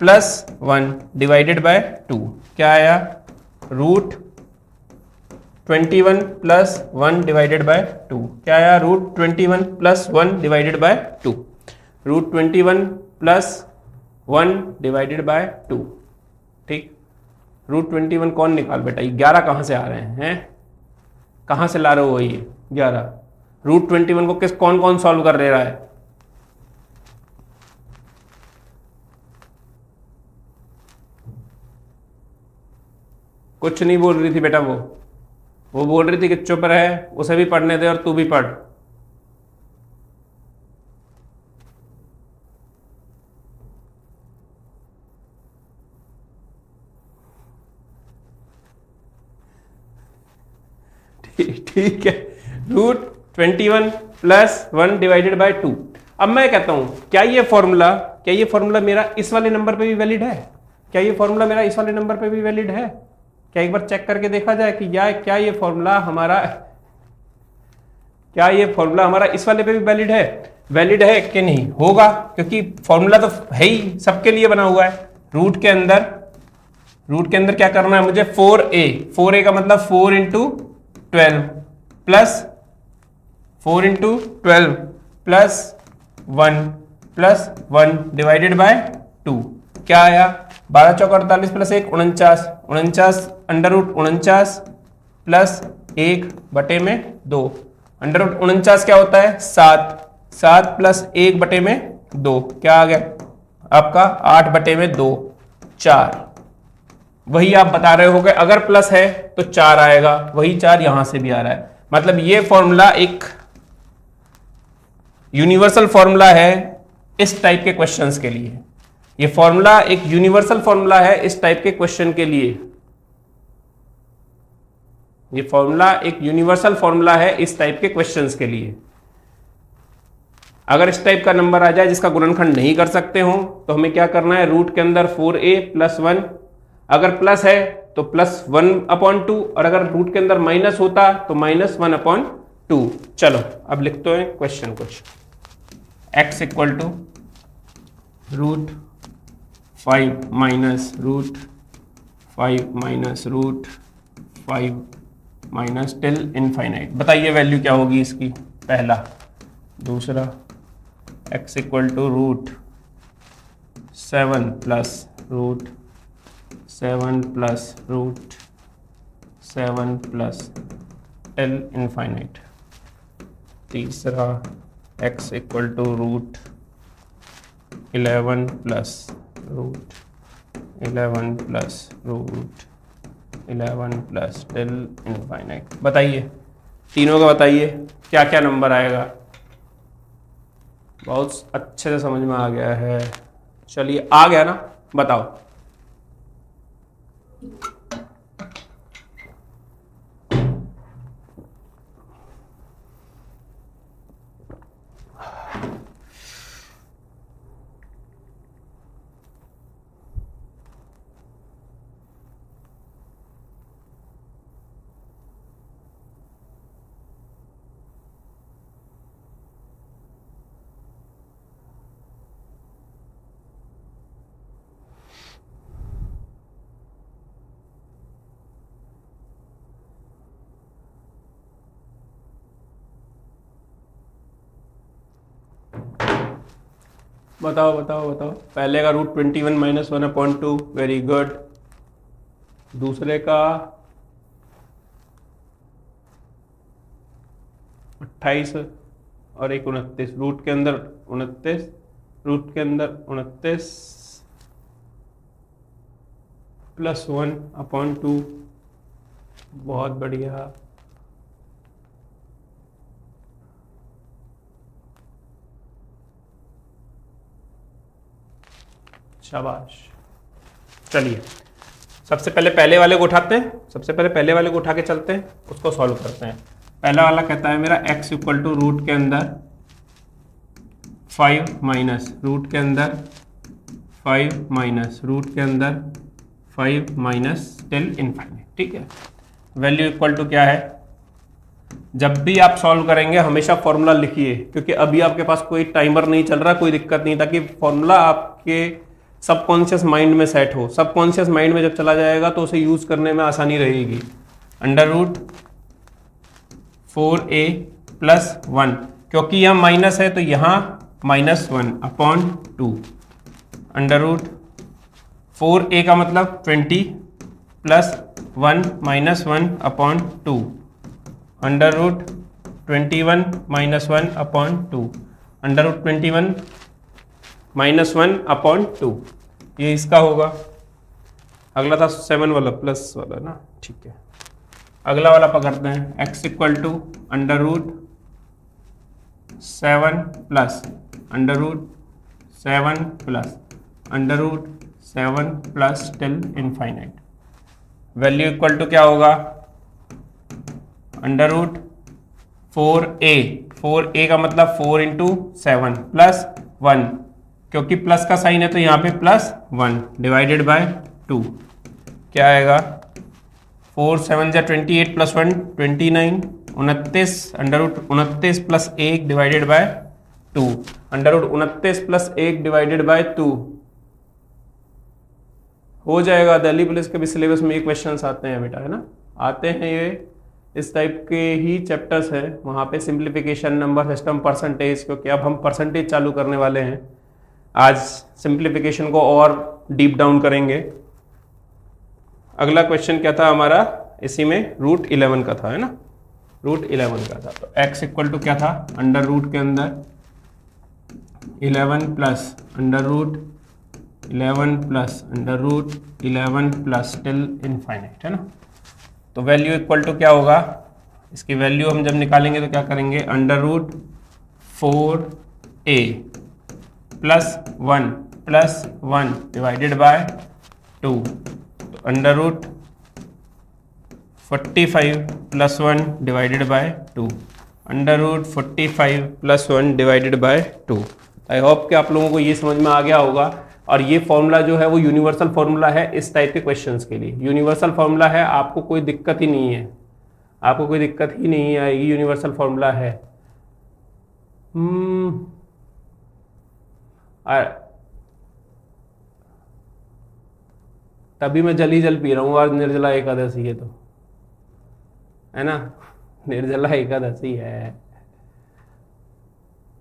प्लस 1 डिवाइडेड बाय 2 क्या आया, रूट 21 प्लस 1 डिवाइडेड बाय 2 क्या आया, root 21 plus 1 divided by 2, root 21 plus 1 divided by 2, ठीक। रूट 21 कौन निकाल बेटा, ये 11 कहां से आ रहे हैं, कहां से ला रहे हो ये 11, रूट 21 को किस कौन कौन सॉल्व कर दे रहा है, कुछ नहीं बोल रही थी बेटा, वो बोल रही थी कि चुप रहे, उसे भी पढ़ने दे और तू भी पढ़। ठीक है, रूट 21 प्लस 1 डिवाइडेड बाय 2। अब मैं कहता हूं क्या ये फॉर्मूला मेरा इस वाले नंबर पे भी वैलिड है, क्या ये फॉर्मूला मेरा इस वाले नंबर पे भी वैलिड है, क्या एक बार चेक करके देखा जाए कि क्या ये फॉर्मूला हमारा इस वाले पे भी वैलिड है कि नहीं, होगा, क्योंकि फॉर्मूला तो है ही, सबके लिए बना हुआ है। रूट के अंदर क्या करना है मुझे, 4a का मतलब 4 into 12 plus 4 into 12 plus 1 divided by 2 क्या आया, 12 चौका 48 प्लस 1 49 अंडर रूट 49 प्लस 1 बटे में 2, अंडर रूट 49 क्या होता है 7 प्लस 1 बटे में 2 क्या आ गया आपका 8 बटे में 2 4। वही आप बता रहे हो कि अगर प्लस है तो 4 आएगा, वही 4 यहां से भी आ रहा है। मतलब ये फॉर्मूला एक यूनिवर्सल फॉर्मूला है इस टाइप के क्वेश्चंस के लिए, ये फॉर्मूला एक यूनिवर्सल फॉर्मूला है इस टाइप के क्वेश्चन के लिए, ये फॉर्मूला एक यूनिवर्सल फॉर्मूला है इस टाइप के क्वेश्चंस के लिए। अगर इस टाइप का नंबर आ जाए जिसका गुणनखंड नहीं कर सकते हो तो हमें क्या करना है, रूट के अंदर 4a प्लस 1, अगर प्लस है तो प्लस 1 अपॉन 2, और अगर रूट के अंदर माइनस होता तो माइनस 1 अपॉन 2। चलो अब लिखते हैं क्वेश्चन कुछ, x equal to root 5 minus root 5 minus till infinite. बताइए वैल्यू क्या होगी इसकी, पहला। दूसरा x equal to root 7 plus root 7 plus till infinite. तीसरा x equal to root 11 plus root 11 plus root 11 plus till infinite. बताइए तीनों का, बताइए क्या क्या नंबर आएगा। बहुत अच्छे से समझ में आ गया है। चलिए आ गया ना, बताओ। बताओ बताओ बताओ। पहले का रूट 21 माइनस 1/2, वेरी गुड। दूसरे का 28 और एक 29, रूट के अंदर 29, रूट के अंदर 29 प्लस 1/2। बहुत बढ़िया। शाबाश। चलिए सबसे पहले पहले वाले को उठाते हैं, सबसे पहले पहले वाले को उठा के चलते हैं, उसको सॉल्व करते हैं। पहला वाला कहता है मेरा x इक्वल टू रूट के अंदर 5 माइनस रूट के अंदर 5 माइनस रूट के अंदर 5 माइनस टिल इनफाइनाइट। ठीक है, वैल्यू इक्वल टू क्या है। जब भी आप सॉल्व करेंगे हमेशा फॉर्मूला लिखिए, क्योंकि अभी आपके पास कोई टाइमर नहीं चल रहा, कोई दिक्कत नहीं, ताकि फॉर्मूला आपके सबकॉन्शियस माइंड में सेट हो। सबकॉन्शियस माइंड में जब चला जाएगा तो उसे यूज करने में आसानी रहेगी। अंडर रूट 4a प्लस 1, क्योंकि यह माइनस है तो यहां -1/2। अंडर रूट 4a का मतलब 20 plus 1 -1/2। Under root 21 -1/2। Under root 21 -1/2, ये इसका होगा। अगला था 7 वाला प्लस वाला ना, ठीक है। अगला वाला पकड़ते हैं, x equal to under root 7 plus under root 7 plus under root 7 plus till infinite. Value equal to क्या होगा, अंडर रूट 4a का मतलब 4 इंटू 7 प्लस 1, क्योंकि प्लस का साइन है तो यहाँ पे प्लस 1 डिवाइडेड बाय 2। क्या आएगा, 4 7 जा 28 plus 1 29, 29 under root 29 plus 1 divided by 2। Under root 29 plus 1 divided by 2 हो जाएगा। दिल्ली पुलिस के भी सिलेबस में ये क्वेश्चंस आते हैं बेटा, है ना, आते हैं। ये इस टाइप के ही चैप्टर्स है, वहाँ पे सिंप्लीफिकेशन, नंबर सिस्टम, परसेंटेज, क्योंकि अब हम परसेंटेज चालू करने वाले हैं। आज सिंप्लीफिकेशन को और डीप डाउन करेंगे। अगला क्वेश्चन क्या था हमारा, इसी में रूट 11 का था, है ना, रूट 11 का था। तो x इक्वल टू क्या था, अंडर रूट के अंदर 11 plus under root 11 plus under root 11 plus till infinite, है ना। तो वैल्यू इक्वल टू क्या होगा, इसकी वैल्यू हम जब निकालेंगे तो क्या करेंगे, under root 4a plus 1 divided by 2। तो under root 45 plus 1 divided by 2। Under root 45 plus 1 divided by 2। I hope कि आप लोगों को ये समझ में आ गया होगा। और ये फॉर्मूला जो है वो यूनिवर्सल फॉर्मूला है इस टाइप के क्वेश्चंस के लिए। यूनिवर्सल फॉर्मूला है, आपको कोई दिक्कत ही नहीं है, आपको कोई दिक्कत ही नहीं आएगी, यूनिवर्सल फॉर्मूला है। तभी मैं जल ही जल पी रहा हूँ, आज निर्जला एकादशी है, तो है ना, निर्जला एकादशी है।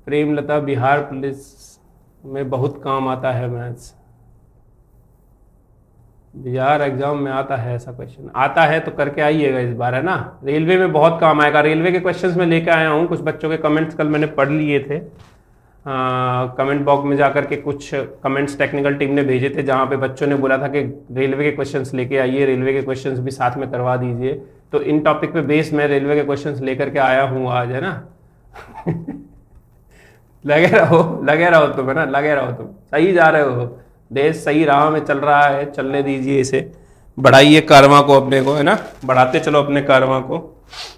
प्रेमलता, बिहार पुलिस में बहुत काम आता है मैथ्स, बिहार एग्जाम में आता है ऐसा क्वेश्चन, आता है तो करके आइएगा इस बार, है ना। रेलवे में बहुत काम आएगा, रेलवे के क्वेश्चंस में लेकर आया हूँ। कुछ बच्चों के कमेंट्स कल मैंने पढ़ लिए थे, कमेंट बॉक्स में जाकर के कुछ कमेंट्स टेक्निकल टीम ने भेजे थे, जहाँ पे बच्चों ने बोला था कि रेलवे के क्वेश्चंस लेके आइए, रेलवे के क्वेश्चंस भी साथ में करवा दीजिए। तो इन टॉपिक पे बेस मैं रेलवे के क्वेश्चंस लेकर के आया हूँ आज, है ना। लगे रहो तुम, है ना, लगे रहो तुम, सही जा रहे हो, देश सही राह में चल रहा है, चलने दीजिए इसे, बढ़ाइए कारवां को अपने को, है ना, बढ़ाते चलो अपने कारवां को।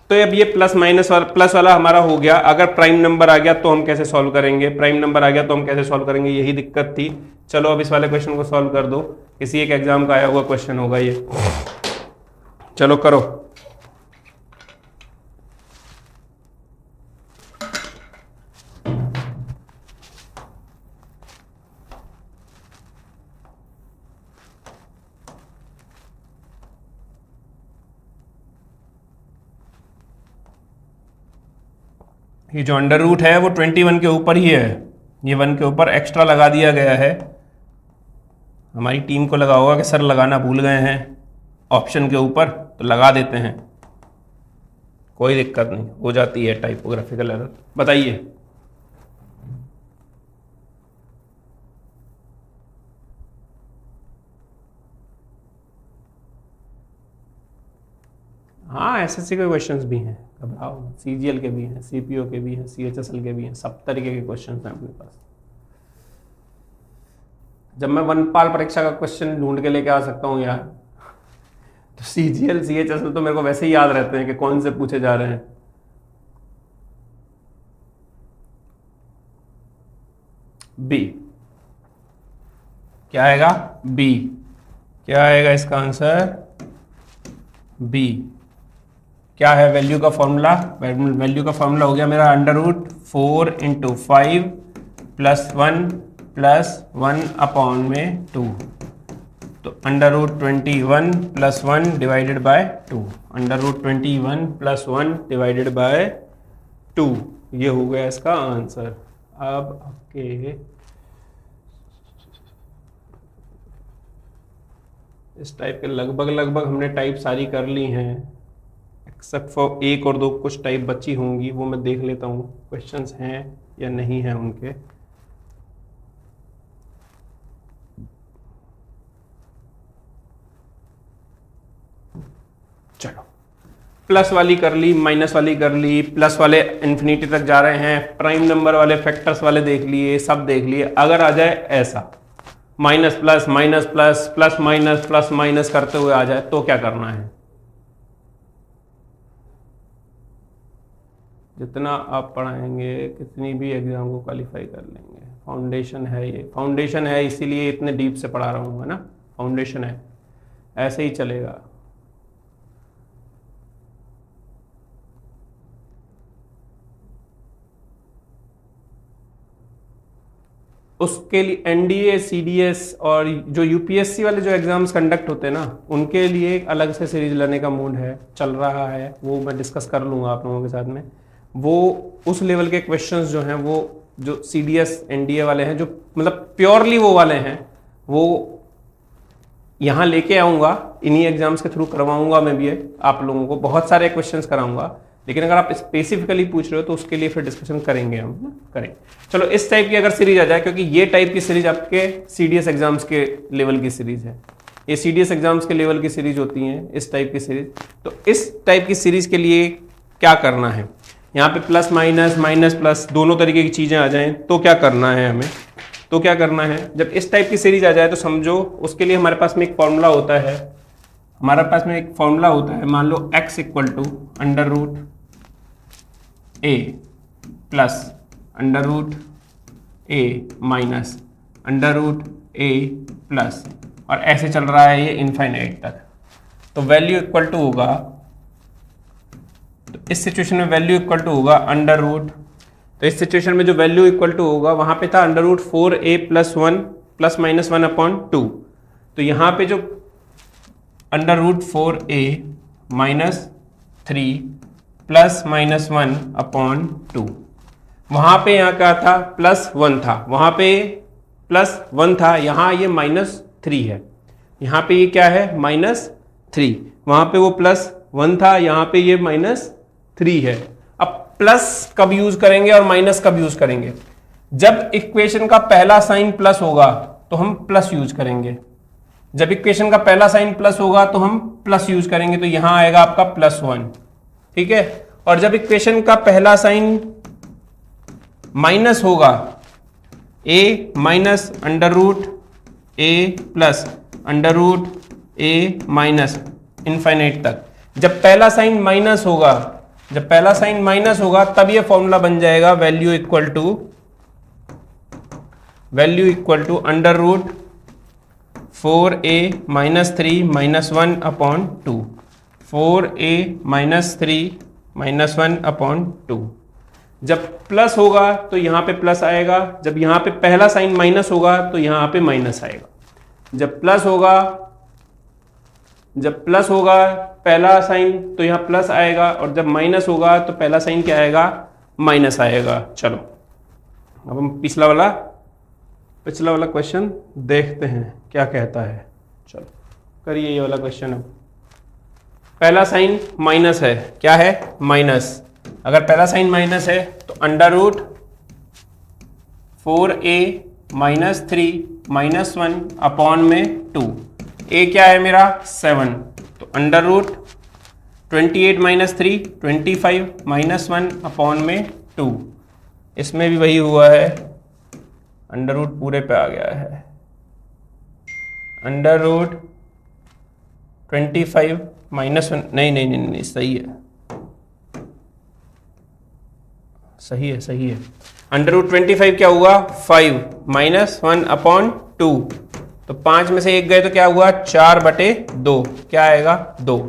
तो अब ये प्लस वाला हमारा हो गया। अगर प्राइम नंबर आ गया तो हम कैसे सॉल्व करेंगे, प्राइम नंबर आ गया तो हम कैसे सॉल्व करेंगे, यही दिक्कत थी। चलो अब इस वाले क्वेश्चन को सॉल्व कर दो, किसी एक एग्जाम का आया हुआ क्वेश्चन होगा ये, चलो करो। ये जो अंडर रूट है वो 21 के ऊपर ही है, ये 1 के ऊपर एक्स्ट्रा लगा दिया गया है। हमारी टीम को लगा होगा कि सर लगाना भूल गए हैं ऑप्शन के ऊपर, तो लगा देते हैं, कोई दिक्कत नहीं, हो जाती है टाइपोग्राफिकल एरर। बताइए। हाँ, एसएससी के क्वेश्चंस भी हैं, घबराओ, सीजीएल के भी हैं, सीपीओ के भी हैं, सीएचएसएल के भी हैं, सब तरीके के क्वेश्चंस हैं अपने पास। जब मैं वनपाल परीक्षा का क्वेश्चन ढूंढ के लेके आ सकता हूँ यार, तो सीजीएल सीएचएसएल तो मेरे को वैसे ही याद रहते हैं कि कौन से पूछे जा रहे हैं। बी क्या आएगा, बी क्या आएगा इसका आंसर, बी। क्या है वैल्यू का फॉर्मूला, वैल्यू का फॉर्मूला हो गया मेरा अंडर रूट 4 × 5 + 1 अपॉन में 2, तो under root 21 + 1 divided by 2, under root 21 + 1 divided by 2, ये हो गया इसका आंसर। अब आपके इस टाइप के लगभग हमने टाइप सारी कर ली हैं, एक्सेप्ट फॉर एक और दो कुछ टाइप बची होंगी, वो मैं देख लेता हूँ क्वेश्चंस हैं या नहीं हैं उनके। चलो, प्लस वाली कर ली, माइनस वाली कर ली, प्लस वाले इन्फिनिटी तक जा रहे हैं, प्राइम नंबर वाले फैक्टर्स वाले देख लिए, सब देख लिए। अगर आ जाए ऐसा minus plus minus plus plus minus plus minus करते हुए आ जाए तो क्या करना है। जितना आप पढ़ाएंगे कितनी भी एग्जाम को क्वालिफाई कर लेंगे। फाउंडेशन है, ये फाउंडेशन है, इसीलिए इतने डीप से पढ़ा रहा हूँ, है ना, फाउंडेशन है, ऐसे ही चलेगा। उसके लिए एनडीए, सीडीएस और जो यूपीएससी वाले जो एग्जाम्स कंडक्ट होते हैं ना, उनके लिए एक अलग से सीरीज लेने का मूड है, चल रहा है, वो मैं डिस्कस कर लूँगा आप लोगों के साथ में। वो उस लेवल के क्वेश्चंस जो हैं, वो जो सीडीएस एनडीए वाले हैं, जो मतलब प्योरली वो वाले हैं, वो यहाँ लेके आऊँगा, इन्हीं एग्जाम्स के थ्रू करवाऊँगा मैं भी आप लोगों को, बहुत सारे क्वेश्चंस कराऊँगा। लेकिन अगर आप स्पेसिफिकली पूछ रहे हो तो उसके लिए फिर डिस्कशन करेंगे हम, करें। चलो, इस टाइप की अगर सीरीज आ जाए, क्योंकि ये टाइप की सीरीज आपके सीडीएस एग्जाम्स के लेवल की सीरीज है, ये सीडीएस एग्जाम्स के लेवल की सीरीज होती हैं, इस टाइप की सीरीज। तो इस टाइप की सीरीज के लिए क्या करना है, यहाँ पे प्लस माइनस माइनस प्लस दोनों तरीके की चीजें आ जाएं तो क्या करना है हमें, तो क्या करना है, जब इस टाइप की सीरीज आ जाए तो समझो उसके लिए हमारे पास में एक फॉर्मूला होता है, हमारे पास में एक फॉर्मूला होता है। मान लो x = under root a plus under root a minus under root a plus, और ऐसे चल रहा है ये इनफाइनाइट तक। तो वैल्यू इक्वल टू होगा, तो इस सिचुएशन में वैल्यू इक्वल टू होगा अंडर रूट, तो इस सिचुएशन में जो वैल्यू इक्वल टू होगा, वहां पे था अंडर रूट 4a + 1 + -1 अपॉन 2, तो यहाँ पे जो अंडर रूट 4a - 3 + -1 अपॉन 2, वहां पे यहाँ क्या था, +1 था, वहां पे +1 था, यहाँ ये -3 है, यहाँ पे ये क्या है -3, वहां पे वो +1 था, यहाँ पे ये -3 है। अब प्लस कब यूज करेंगे और माइनस कब यूज करेंगे, जब इक्वेशन का पहला साइन प्लस होगा तो हम प्लस यूज करेंगे, जब इक्वेशन का पहला साइन प्लस होगा तो हम प्लस यूज करेंगे, तो यहां आएगा आपका +1, ठीक है। और जब इक्वेशन का पहला साइन माइनस होगा, a minus √a plus √a minus infinite तक, जब पहला साइन माइनस होगा, जब पहला साइन माइनस होगा तब ये फॉर्मूला बन जाएगा value equal to √4a minus 3 minus 1/2, 4a minus 3 minus 1/2। जब प्लस होगा तो यहां पे प्लस आएगा, जब यहां पे पहला साइन माइनस होगा तो यहां पे माइनस आएगा। जब प्लस होगा पहला साइन तो यहां प्लस आएगा, और जब माइनस होगा तो पहला साइन क्या आएगा, माइनस आएगा। चलो अब हम पिछला वाला क्वेश्चन देखते हैं क्या कहता है। चलो करिए ये वाला क्वेश्चन। अब पहला साइन माइनस है, क्या है, माइनस। अगर पहला साइन माइनस है तो √4a माइनस 3 माइनस 1/2, a क्या है मेरा 7, तो √28 माइनस 3 25 माइनस 1/2। इसमें भी वही हुआ है, अंडर रूट पूरे पे आ गया है, √25 माइनस 1, नहीं सही है। √25 क्या हुआ 5 माइनस 1/2, तो 5 में से 1 गए तो क्या हुआ 4/2, क्या आएगा 2,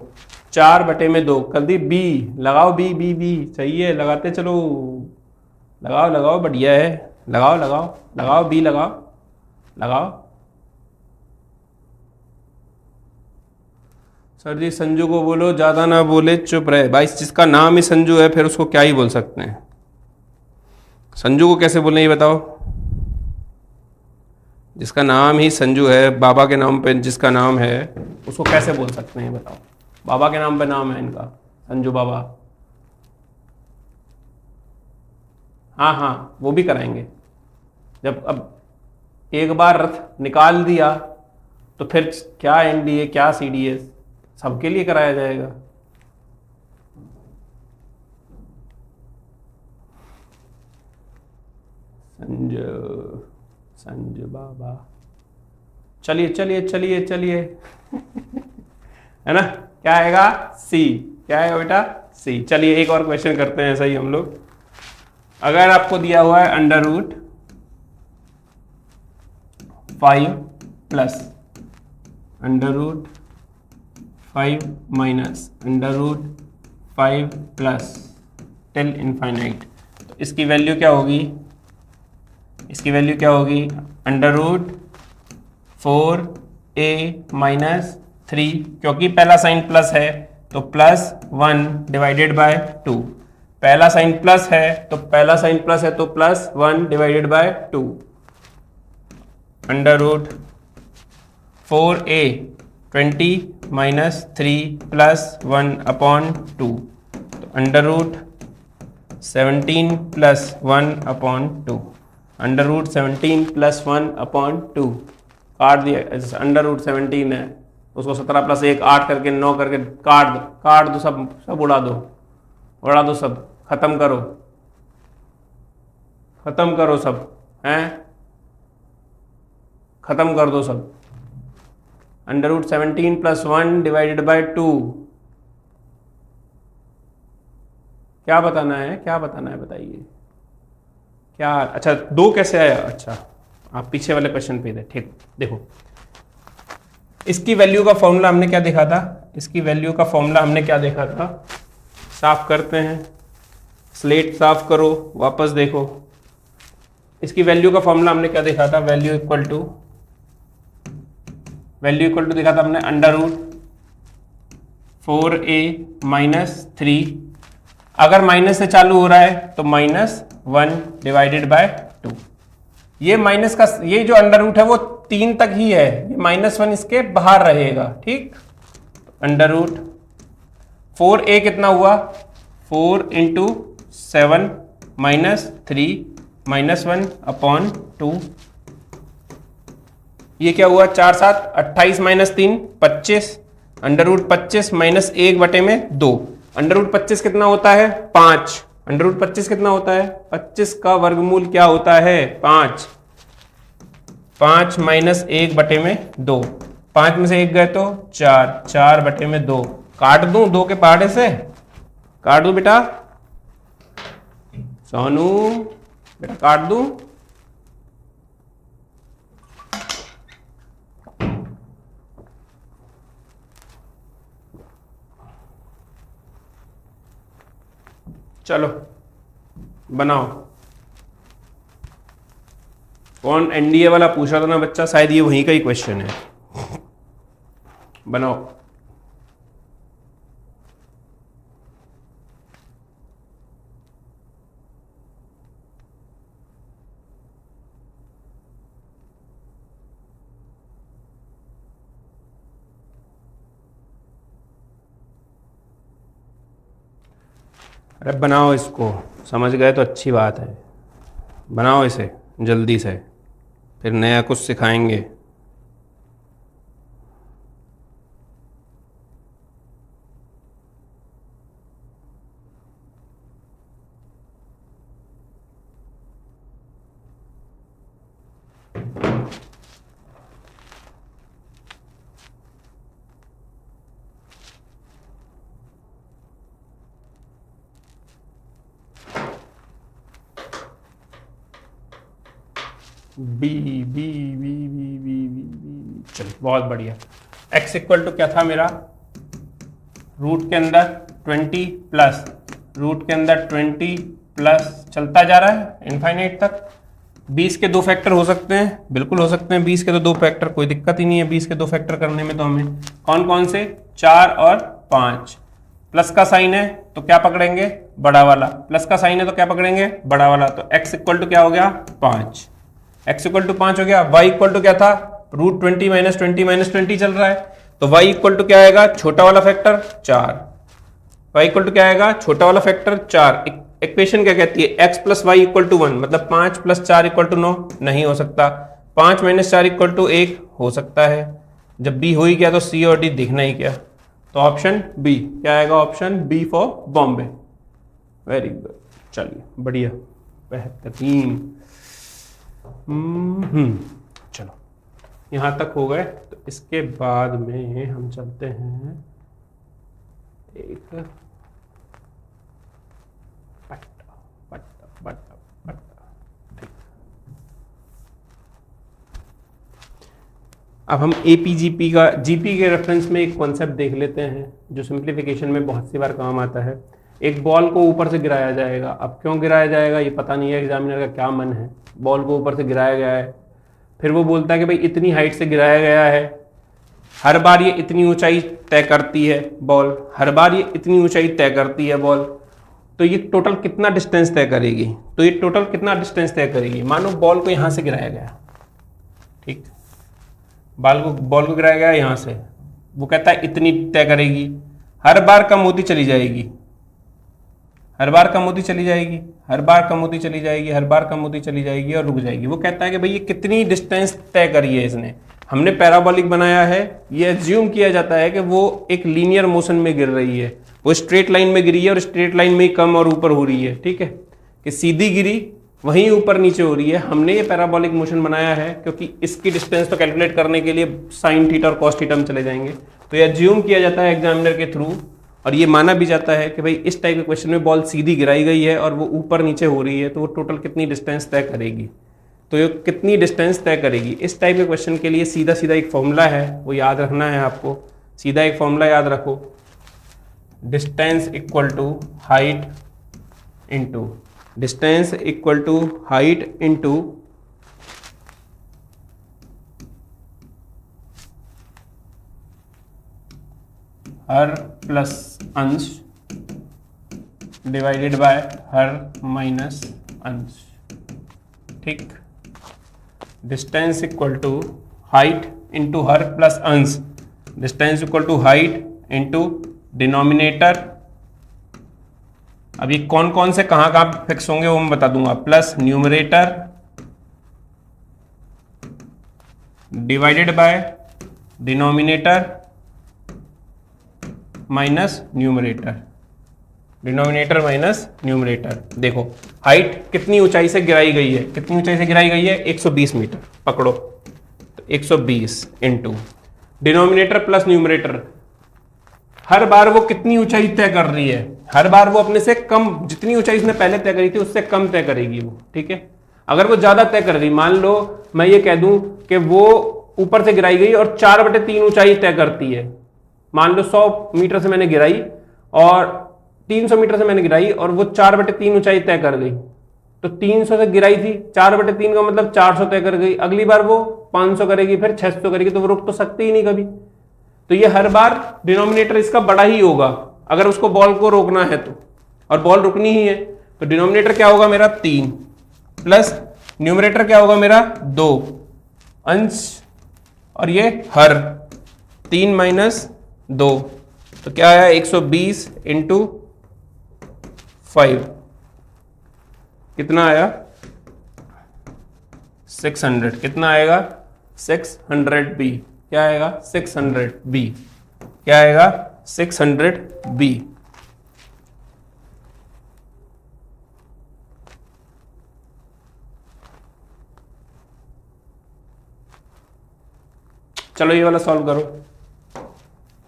4/2। कल्दी बी लगाओ, बी सही है, लगाते चलो, लगाओ बढ़िया है, लगाओ बी लगाओ। सर जी संजू को बोलो ज्यादा ना बोले, चुप रहे भाई, जिसका नाम ही संजू है फिर उसको क्या ही बोल सकते हैं। संजू को कैसे बोलने ये बताओ, जिसका नाम ही संजू है, बाबा के नाम पे जिसका नाम है उसको कैसे बोल सकते हैं बताओ। बाबा के नाम पे नाम है इनका, संजू बाबा। हाँ वो भी कराएंगे। जब अब एक बार रथ निकाल दिया तो फिर क्या NDA क्या CDS सबके लिए कराया जाएगा। संजू बाबा, चलिए है ना, क्या आएगा C, क्या आएगा बेटा C। चलिए एक और क्वेश्चन करते हैं सही हम लोग। अगर आपको दिया हुआ है √5 plus √5 minus √5 plus till infinite, तो इसकी वैल्यू क्या होगी, √4a माइनस 3, क्योंकि पहला साइन प्लस है तो +1 डिवाइडेड बाय 2, पहला साइन प्लस है तो +1 divided by 2, √4a 20 minus 3 plus 1/2, तो √17 प्लस 1/2, √17 प्लस 1/2 काट दिया। √17 है उसको 17 प्लस 1 8 करके 9 करके काट दो, सब उड़ा दो, सब खत्म करो सब हैं, खत्म कर दो सब। √17 प्लस 1 डिवाइडेड बाय 2, क्या बताना है बताइए क्या। अच्छा 2 कैसे आया, अच्छा आप पीछे वाले क्वेश्चन पे थे, ठीक। देखो इसकी वैल्यू का फॉर्मूला हमने क्या देखा था, साफ करते हैं, स्लेट साफ करो, वापस देखो। इसकी वैल्यू का फॉर्मूला हमने क्या देखा था, वैल्यू इक्वल टू देखा था हमने √4a माइनस 3, अगर माइनस से चालू हो रहा है तो -1 डिवाइडेड बाय 2। ये माइनस का ये जो अंडर रूट है वो 3 तक ही है, ये -1 इसके बाहर रहेगा, ठीक। √4a कितना हुआ 4 × 7 -3 -1/2। ये क्या हुआ, 4 7 28 -3 25, √25 -1/2। √25 कितना होता है, 5। √25 कितना होता है, 25 का वर्गमूल क्या होता है, 5। 5 -1/2, 5 में से 1 गए तो 4, 4/2। काट दूं 2 के पहाड़े से, काट दूं बेटा, सोनू बेटा काट दूं। चलो बनाओ। कौन एनडीए वाला पूछ रहा था ना बच्चा, शायद ये वहीं का ही क्वेश्चन है। बनाओ। अरे बनाओ इसको, समझ गए तो अच्छी बात है, बनाओ इसे जल्दी से, फिर नया कुछ सिखाएंगे। B B B B B B B, चलो बहुत बढ़िया। x इक्वल टू क्या था मेरा, रूट के अंदर 20 प्लस रूट के अंदर 20 प्लस चलता जा रहा है इनफाइनाइट तक। 20 के 2 फैक्टर हो सकते हैं, बिल्कुल हो सकते हैं 20 के तो 2 फैक्टर, कोई दिक्कत ही नहीं है 20 के 2 फैक्टर करने में। तो हमें कौन कौन से, 4 और 5। प्लस का साइन है तो क्या पकड़ेंगे, बड़ा वाला। प्लस का साइन है तो क्या पकड़ेंगे, बड़ा वाला। तो x इक्वल टू क्या हो गया, 5। x इक्वल टू 5 हो गया। y इक्वल टू क्या था, √20 -20 -20 चल रहा है, तो y इक्वल टू क्या आएगा, छोटा वाला फैक्टर 4। y इक्वल टू क्या आएगा, छोटा वाला फैक्टर 4। इक्वेशन क्या कहती है, x + y = 1, मतलब 5 + 4 = 9 नहीं हो सकता। 5 - 4 = 1 हो सकता है। जब b हो ही गया तो c और d दिखना ही क्या, तो ऑप्शन बी क्या आएगा, option B for Bombay. Very good, चलिए बढ़िया, बेहतरीन। चलो यहां तक हो गए, तो इसके बाद में हम चलते हैं एक बट्टा। अब हम एपीजीपी का, जीपी के रेफरेंस में एक कॉन्सेप्ट देख लेते हैं जो सिंप्लीफिकेशन में बहुत सी बार काम आता है। एक बॉल को ऊपर से गिराया जाएगा, अब क्यों गिराया जाएगा ये पता नहीं है, एग्जामिनर का क्या मन है। बॉल को ऊपर से गिराया गया है, फिर वो बोलता है कि भाई इतनी हाइट से गिराया गया है, हर बार ये इतनी ऊंचाई तय करती है बॉल, हर बार ये इतनी ऊंचाई तय करती है बॉल, तो ये टोटल कितना डिस्टेंस तय करेगी, तो ये टोटल कितना डिस्टेंस तय करेगी। मानो बॉल को यहां से गिराया गया, ठीक, बॉल को गिराया गया यहां से, वो कहता है इतनी तय करेगी, हर बार कम होती चली जाएगी, हर बार कम होती चली जाएगी, हर बार कम होती चली जाएगी, हर बार कम होती चली जाएगी और रुक जाएगी। वो कहता है कि भाई ये कितनी डिस्टेंस तय करी है इसने। हमने पैराबोलिक बनाया है, ये एज्यूम किया जाता है कि वो एक लीनियर मोशन में गिर रही है, वो स्ट्रेट लाइन में गिरी है और स्ट्रेट लाइन में ही कम और ऊपर हो रही है, ठीक है, कि सीधी गिरी वहीं ऊपर नीचे हो रही है। हमने ये पैराबोलिक मोशन बनाया है क्योंकि इसकी डिस्टेंस तो कैलकुलेट करने के लिए साइन थीटा और कॉस थीटा में चले जाएंगे, तो ये एज्यूम किया जाता है एग्जामिनर के थ्रू, और ये माना भी जाता है कि भाई इस टाइप के क्वेश्चन में बॉल सीधी गिराई गई है और वो ऊपर नीचे हो रही है, तो वो टोटल कितनी डिस्टेंस तय करेगी, तो ये कितनी डिस्टेंस तय करेगी। इस टाइप के क्वेश्चन के लिए सीधा सीधा एक फॉर्मूला है, वो याद रखना है आपको। सीधा एक फॉर्मूला याद रखो, distance equal to height into distance equal to height into हर प्लस अंश डिवाइडेड बाय हर माइनस अंश, ठीक। Distance equal to height into हर प्लस अंश, distance equal to height into denominator अब ये कौन कौन से कहां कहां फिक्स होंगे वो मैं बता दूंगा। Plus numerator divided by denominator minus numerator, denominator minus numerator. देखो हाइट कितनी ऊंचाई से गिराई गई है, कितनी ऊंचाई से गिराई गई है, 120 मीटर पकड़ो, तो 120 इंटू डिनोमिनेटर प्लस न्यूमरेटर, हर बार वो कितनी ऊंचाई तय कर रही है, हर बार वो अपने से कम, जितनी ऊंचाई उसने पहले तय करी थी उससे कम तय करेगी वो, ठीक है। अगर वो ज्यादा तय कर रही, मान लो मैं ये कह दूं कि वो ऊपर से गिराई गई और 4/3 ऊंचाई तय करती है, मान लो 100 मीटर से मैंने गिराई और 300 मीटर से मैंने गिराई और वो 4/3 ऊंचाई तय कर गई, तो 300 से गिराई थी, 4/3 का मतलब 400 तय कर गई, अगली बार वो 500 करेगी, फिर 600 करेगी, तो वो रुक तो सकती ही नहीं कभी। तो ये हर बार डिनोमिनेटर इसका बड़ा ही होगा अगर उसको बॉल को रोकना है तो, और बॉल रुकनी ही है, तो डिनोमिनेटर क्या होगा मेरा 3 प्लस न्यूमरेटर क्या होगा मेरा 2 अंश, और ये हर 3 माइनस 2, तो क्या आया 120 इंटू 5, कितना आया 600, कितना आएगा 600 बी, क्या आएगा 600 बी, क्या आएगा 600 बी। चलो ये वाला सॉल्व करो,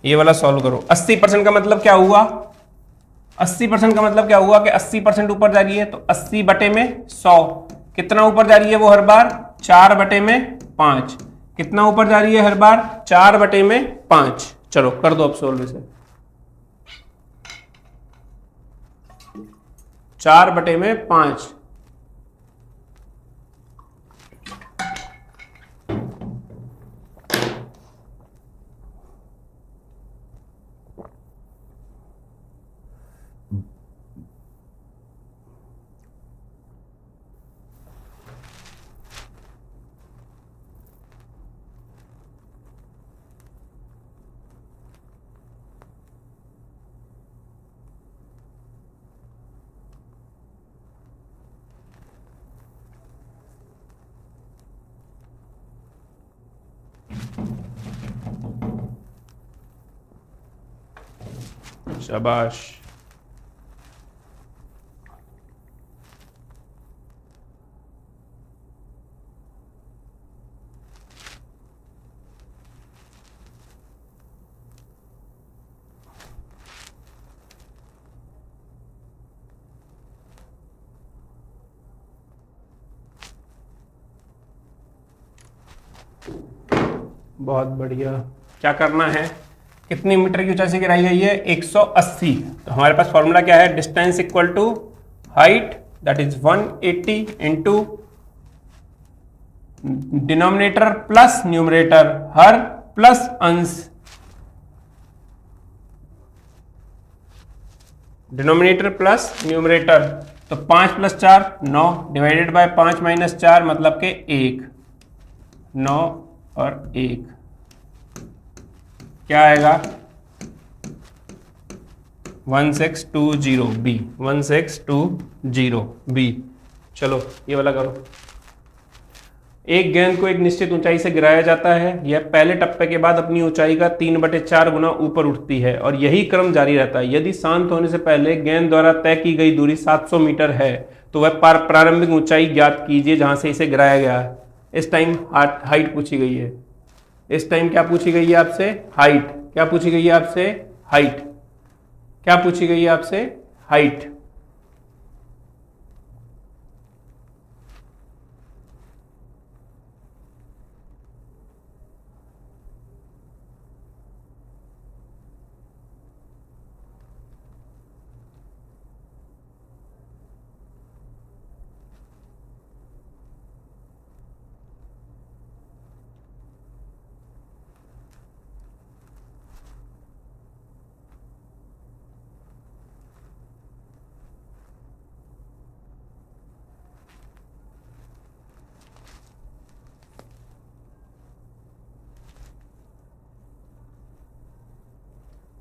ये वाला सॉल्व करो। 80% का मतलब क्या हुआ, 80% का मतलब क्या हुआ कि 80% ऊपर जा रही है, तो 80 बटे में 100, कितना ऊपर जा रही है वो हर बार 4 बटे में 5, कितना ऊपर जा रही है हर बार 4 बटे में 5। चलो कर दो अब सोल्व इसे, 4 बटे में 5, शाबाश। बहुत बढ़िया। क्या करना है, कितनी मीटर की ऊंचाई से गिराई गई है 180, तो हमारे पास फॉर्मूला क्या है, distance equal to height that is 180 into denominator plus numerator हर प्लस अंश, डिनोमिनेटर प्लस न्यूमरेटर, तो 5 + 4 9 डिवाइडेड बाय 5 - 4 मतलब के 1, 9 और 1, क्या आएगा 1620 बी, 1620 बी। चलो ये वाला करो। एक गेंद को एक निश्चित ऊंचाई से गिराया जाता है, यह पहले टप्पे के बाद अपनी ऊंचाई का 3/4 गुना ऊपर उठती है और यही क्रम जारी रहता है। यदि शांत होने से पहले गेंद द्वारा तय की गई दूरी 700 मीटर है तो वह प्रारंभिक ऊंचाई ज्ञात कीजिए जहां से इसे गिराया गया है। इस टाइम हाइट पूछी गई है, इस टाइम क्या पूछी गई है आपसे, हाइट। क्या पूछी गई है आपसे, हाइट। क्या पूछी गई है आपसे, हाइट।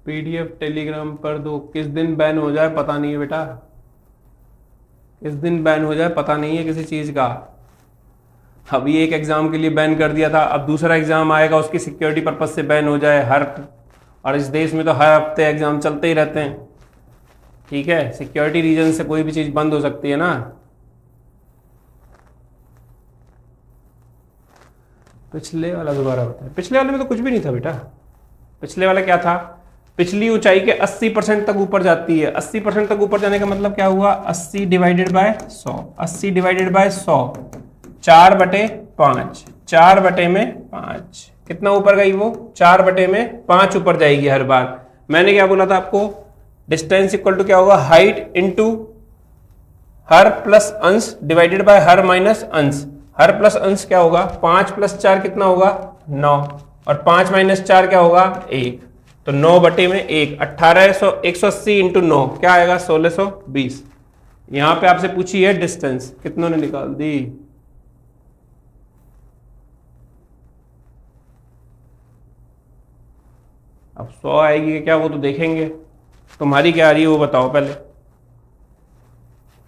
PDF टेलीग्राम पर दो, किस दिन बैन हो जाए पता नहीं है बेटा। किस दिन बैन हो जाए पता नहीं है किसी चीज़ का। अभी एक एग्ज़ाम के लिए बैन कर दिया था, अब दूसरा एग्ज़ाम आएगा उसकी सिक्योरिटी पर्पज से बैन हो जाए और इस देश में तो हर हफ्ते एग्ज़ाम चलते ही रहते हैं। ठीक है, सिक्योरिटी रीजन से कोई भी चीज़ बंद हो सकती है ना। पिछले वाला दोबारा बताए। पिछले वाले में तो कुछ भी नहीं था बेटा। पिछले वाला क्या था? पिछली ऊंचाई के 80% तक ऊपर जाती है। 80% तक ऊपर जाने का मतलब क्या हुआ? 80 डिवाइडेड बाय 100। 80 divided by 100 4/5। 4/5 कितना ऊपर गई वो? 4/5 ऊपर जाएगी हर बार। मैंने क्या बोला था आपको? डिस्टेंस इक्वल टू क्या होगा? हाइट इंटू हर प्लस अंश डिवाइडेड बाय हर माइनस अंश। हर प्लस अंश क्या होगा? 5 + 4 कितना होगा? 9। और 5 - 4 क्या होगा? 1। तो 9/1 180 इंटू 9 क्या आएगा? 1620। यहां पे आपसे पूछी है डिस्टेंस, कितनों ने निकाल दी? अब 100 आएगी क्या वो तो देखेंगे। तुम्हारी क्या आ रही है वो बताओ पहले।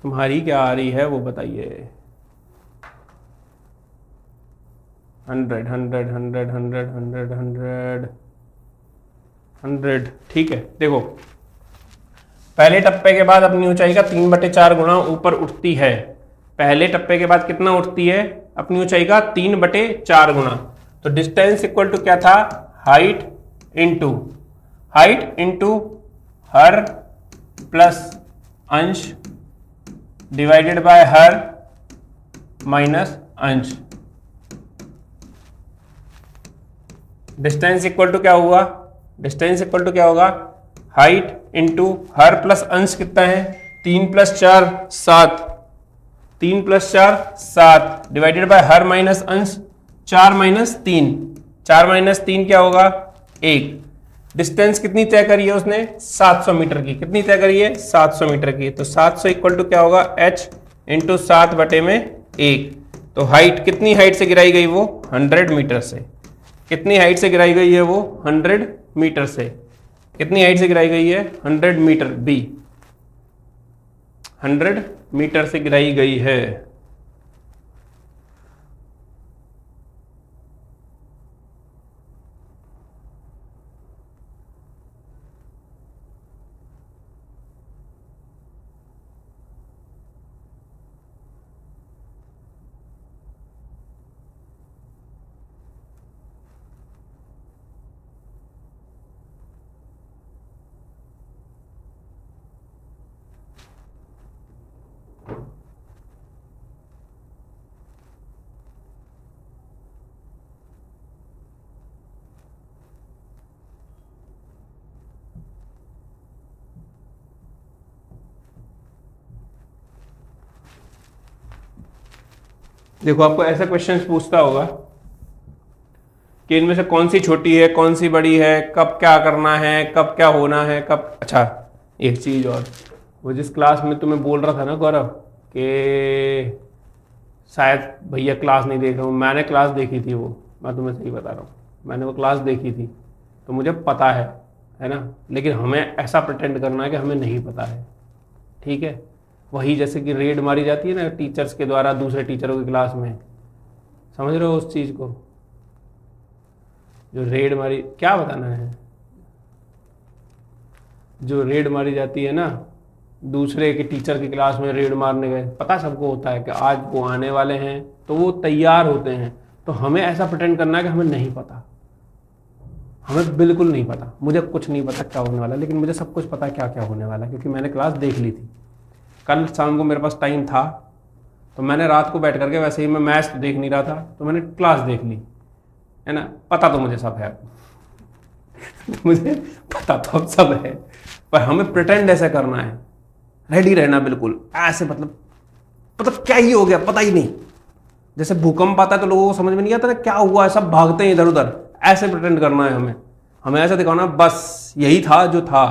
तुम्हारी क्या आ रही है वो बताइए। 100 100 100 100 100 100 100। ठीक है, देखो पहले टप्पे के बाद अपनी ऊंचाई का 3/4 गुना ऊपर उठती है। पहले टप्पे के बाद कितना उठती है? अपनी ऊंचाई का 3/4 गुना। तो डिस्टेंस इक्वल टू क्या था? हाइट इंटू हर प्लस अंश डिवाइडेड बाय हर माइनस अंश। डिस्टेंस इक्वल टू क्या हुआ? डिस्टेंस इक्वल टू क्या होगा? हाइट इंटू हर प्लस अंश कितना है? 3 + 4 7। 3 + 4 7 डिवाइडेड बाय हर माइनस अंश 4 - 3। 4 - 3 क्या होगा? 1। डिस्टेंस कितनी तय करी है उसने? 700 मीटर की। कितनी तय करी है? 700 मीटर की। तो 700 इक्वल टू क्या होगा? h into 7/1। तो हाइट कितनी हाइट से गिराई गई वो? 100 मीटर से। कितनी हाइट से गिराई गई है वो? 100 मीटर से। कितनी हाइट से गिराई गई है? 100 मीटर। बी 100 मीटर से गिराई गई है। देखो आपको ऐसा क्वेश्चन पूछता होगा कि इनमें से कौन सी छोटी है, कौन सी बड़ी है, कब क्या करना है, कब क्या होना है, कब। अच्छा एक चीज और, वो जिस क्लास में तुम्हें बोल रहा था ना गौरव कि शायद भैया क्लास नहीं देख रहा हूँ, मैंने क्लास देखी थी। वो मैं तुम्हें सही बता रहा हूँ, मैंने वो क्लास देखी थी तो मुझे पता है ना। लेकिन हमें ऐसा प्रिटेंड करना है कि हमें नहीं पता है। ठीक है, वही जैसे कि रेड मारी जाती है ना टीचर्स के द्वारा दूसरे टीचरों की क्लास में, समझ रहे हो उस चीज़ को? जो रेड मारी, क्या बताना है? जो रेड मारी जाती है ना दूसरे के टीचर की क्लास में, रेड मारने गए, पता सबको होता है कि आज वो आने वाले हैं तो वो तैयार होते हैं। तो हमें ऐसा प्रिटेंड करना है कि हमें नहीं पता, हमें बिल्कुल नहीं पता। मुझे कुछ नहीं पता क्या होने वाला, लेकिन मुझे सब कुछ पता है क्या क्या होने वाला, क्योंकि मैंने क्लास देख ली थी। कल शाम को मेरे पास टाइम था तो मैंने रात को बैठ करके, वैसे ही मैं मैच तो देख नहीं रहा था तो मैंने क्लास देख ली, है ना। पता तो मुझे सब है मुझे पता तो अब सब है, पर हमें प्रिटेंड ऐसा करना है, रेडी रहना बिल्कुल ऐसे, मतलब क्या ही हो गया पता ही नहीं। जैसे भूकंप आता है तो लोगों को समझ में नहीं आता क्या हुआ है, सब भागते हैं इधर उधर, ऐसे प्रिटेंड करना है हमें ऐसा दिखाना बस यही था जो था,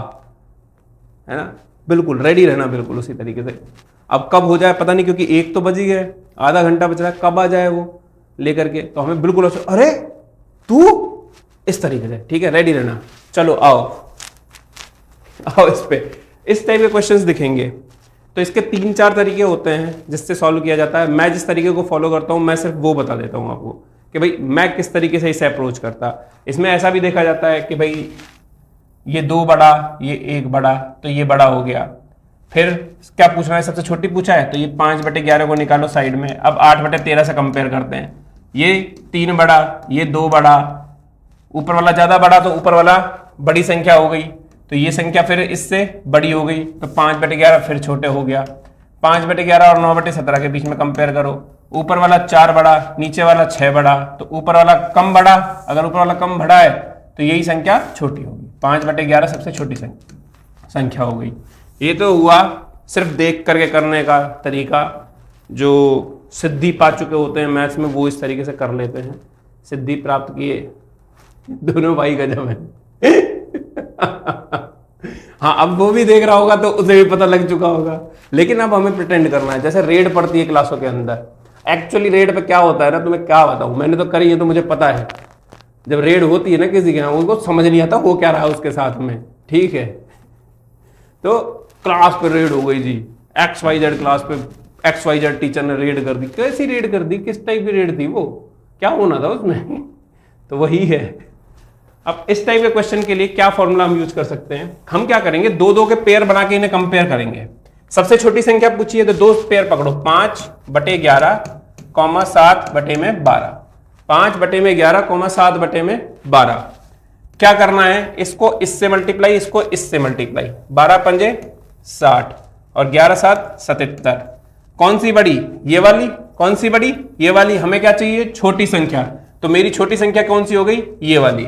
है ना। बिल्कुल रेडी रहना, बिल्कुल उसी तरीके से। अब कब हो जाए पता नहीं, क्योंकि 1 तो बज ही गए, आधा घंटा बच रहा है, कब आ जाए वो लेकर के, तो हमें बिल्कुल अरे तू, इस तरीके से। ठीक है, रेडी रहना। चलो आओ इस पे, इस टाइप के क्वेश्चंस दिखेंगे। तो इसके 3-4 तरीके होते हैं जिससे सॉल्व किया जाता है। मैं जिस तरीके को फॉलो करता हूं मैं सिर्फ वो बता देता हूं आपको कि भाई मैं किस तरीके से इसे अप्रोच करता। इसमें ऐसा भी देखा जाता है कि भाई ये 2 बड़ा, ये 1 बड़ा, तो ये बड़ा हो गया। फिर क्या पूछना है, सबसे छोटी पूछा है तो ये 5/11 को निकालो साइड में। अब 8/13 से कंपेयर करते हैं, ये 3 बड़ा, ये 2 बड़ा, ऊपर वाला ज्यादा बड़ा तो ऊपर वाला बड़ी संख्या हो गई, तो ये संख्या फिर इससे बड़ी हो गई, तो 5/11 फिर छोटे हो गया। 5/11 और 9/17 के बीच में कंपेयर करो, ऊपर वाला 4 बड़ा, नीचे वाला 6 बड़ा, तो ऊपर वाला कम बड़ा, अगर ऊपर वाला कम बड़ा है तो यही संख्या छोटी होगी। 5/11 सबसे छोटी संख्या हो गई। ये तो हुआ सिर्फ देख करके करने का तरीका। जो सिद्धि पा चुके होते हैं मैथ्स में वो इस तरीके से कर लेते हैं, सिद्धि प्राप्त किए। दोनों भाई गजब है। हाँ, अब वो भी देख रहा होगा तो उसे भी पता लग चुका होगा। लेकिन अब हमें प्रिटेंड करना है जैसे रेड पड़ती है क्लासों के अंदर। एक्चुअली रेड पे क्या होता है ना, तुम्हें क्या बताऊं, मैंने तो करी है तो मुझे पता है। जब रेड होती है ना किसी के यहाँ, उनको समझ नहीं आता हो क्या रहा है उसके साथ में, ठीक है। तो क्लास पे रेड हो गई जी, XYZ क्लास पे XYZ टीचर ने रेड कर दी। कैसी रेड कर दी, किस टाइप की रेड थी वो, क्या होना था उसमें? तो वही है। अब इस टाइप के क्वेश्चन के लिए क्या फॉर्मूला हम यूज कर सकते हैं, हम क्या करेंगे, 2-2 के पेयर बना के इन्हें कंपेयर करेंगे। सबसे छोटी संख्या पूछी है तो 2 पेयर पकड़ो, 5/11, 7/12, 5/11, 7/12। क्या करना है, इसको इससे मल्टीप्लाई, इसको इससे मल्टीप्लाई, 12×5 60 और 11×7 77। कौन सी बड़ी, ये वाली, कौन सी बड़ी, ये वाली। हमें क्या चाहिए, छोटी संख्या, तो मेरी छोटी संख्या कौन सी हो गई, ये वाली।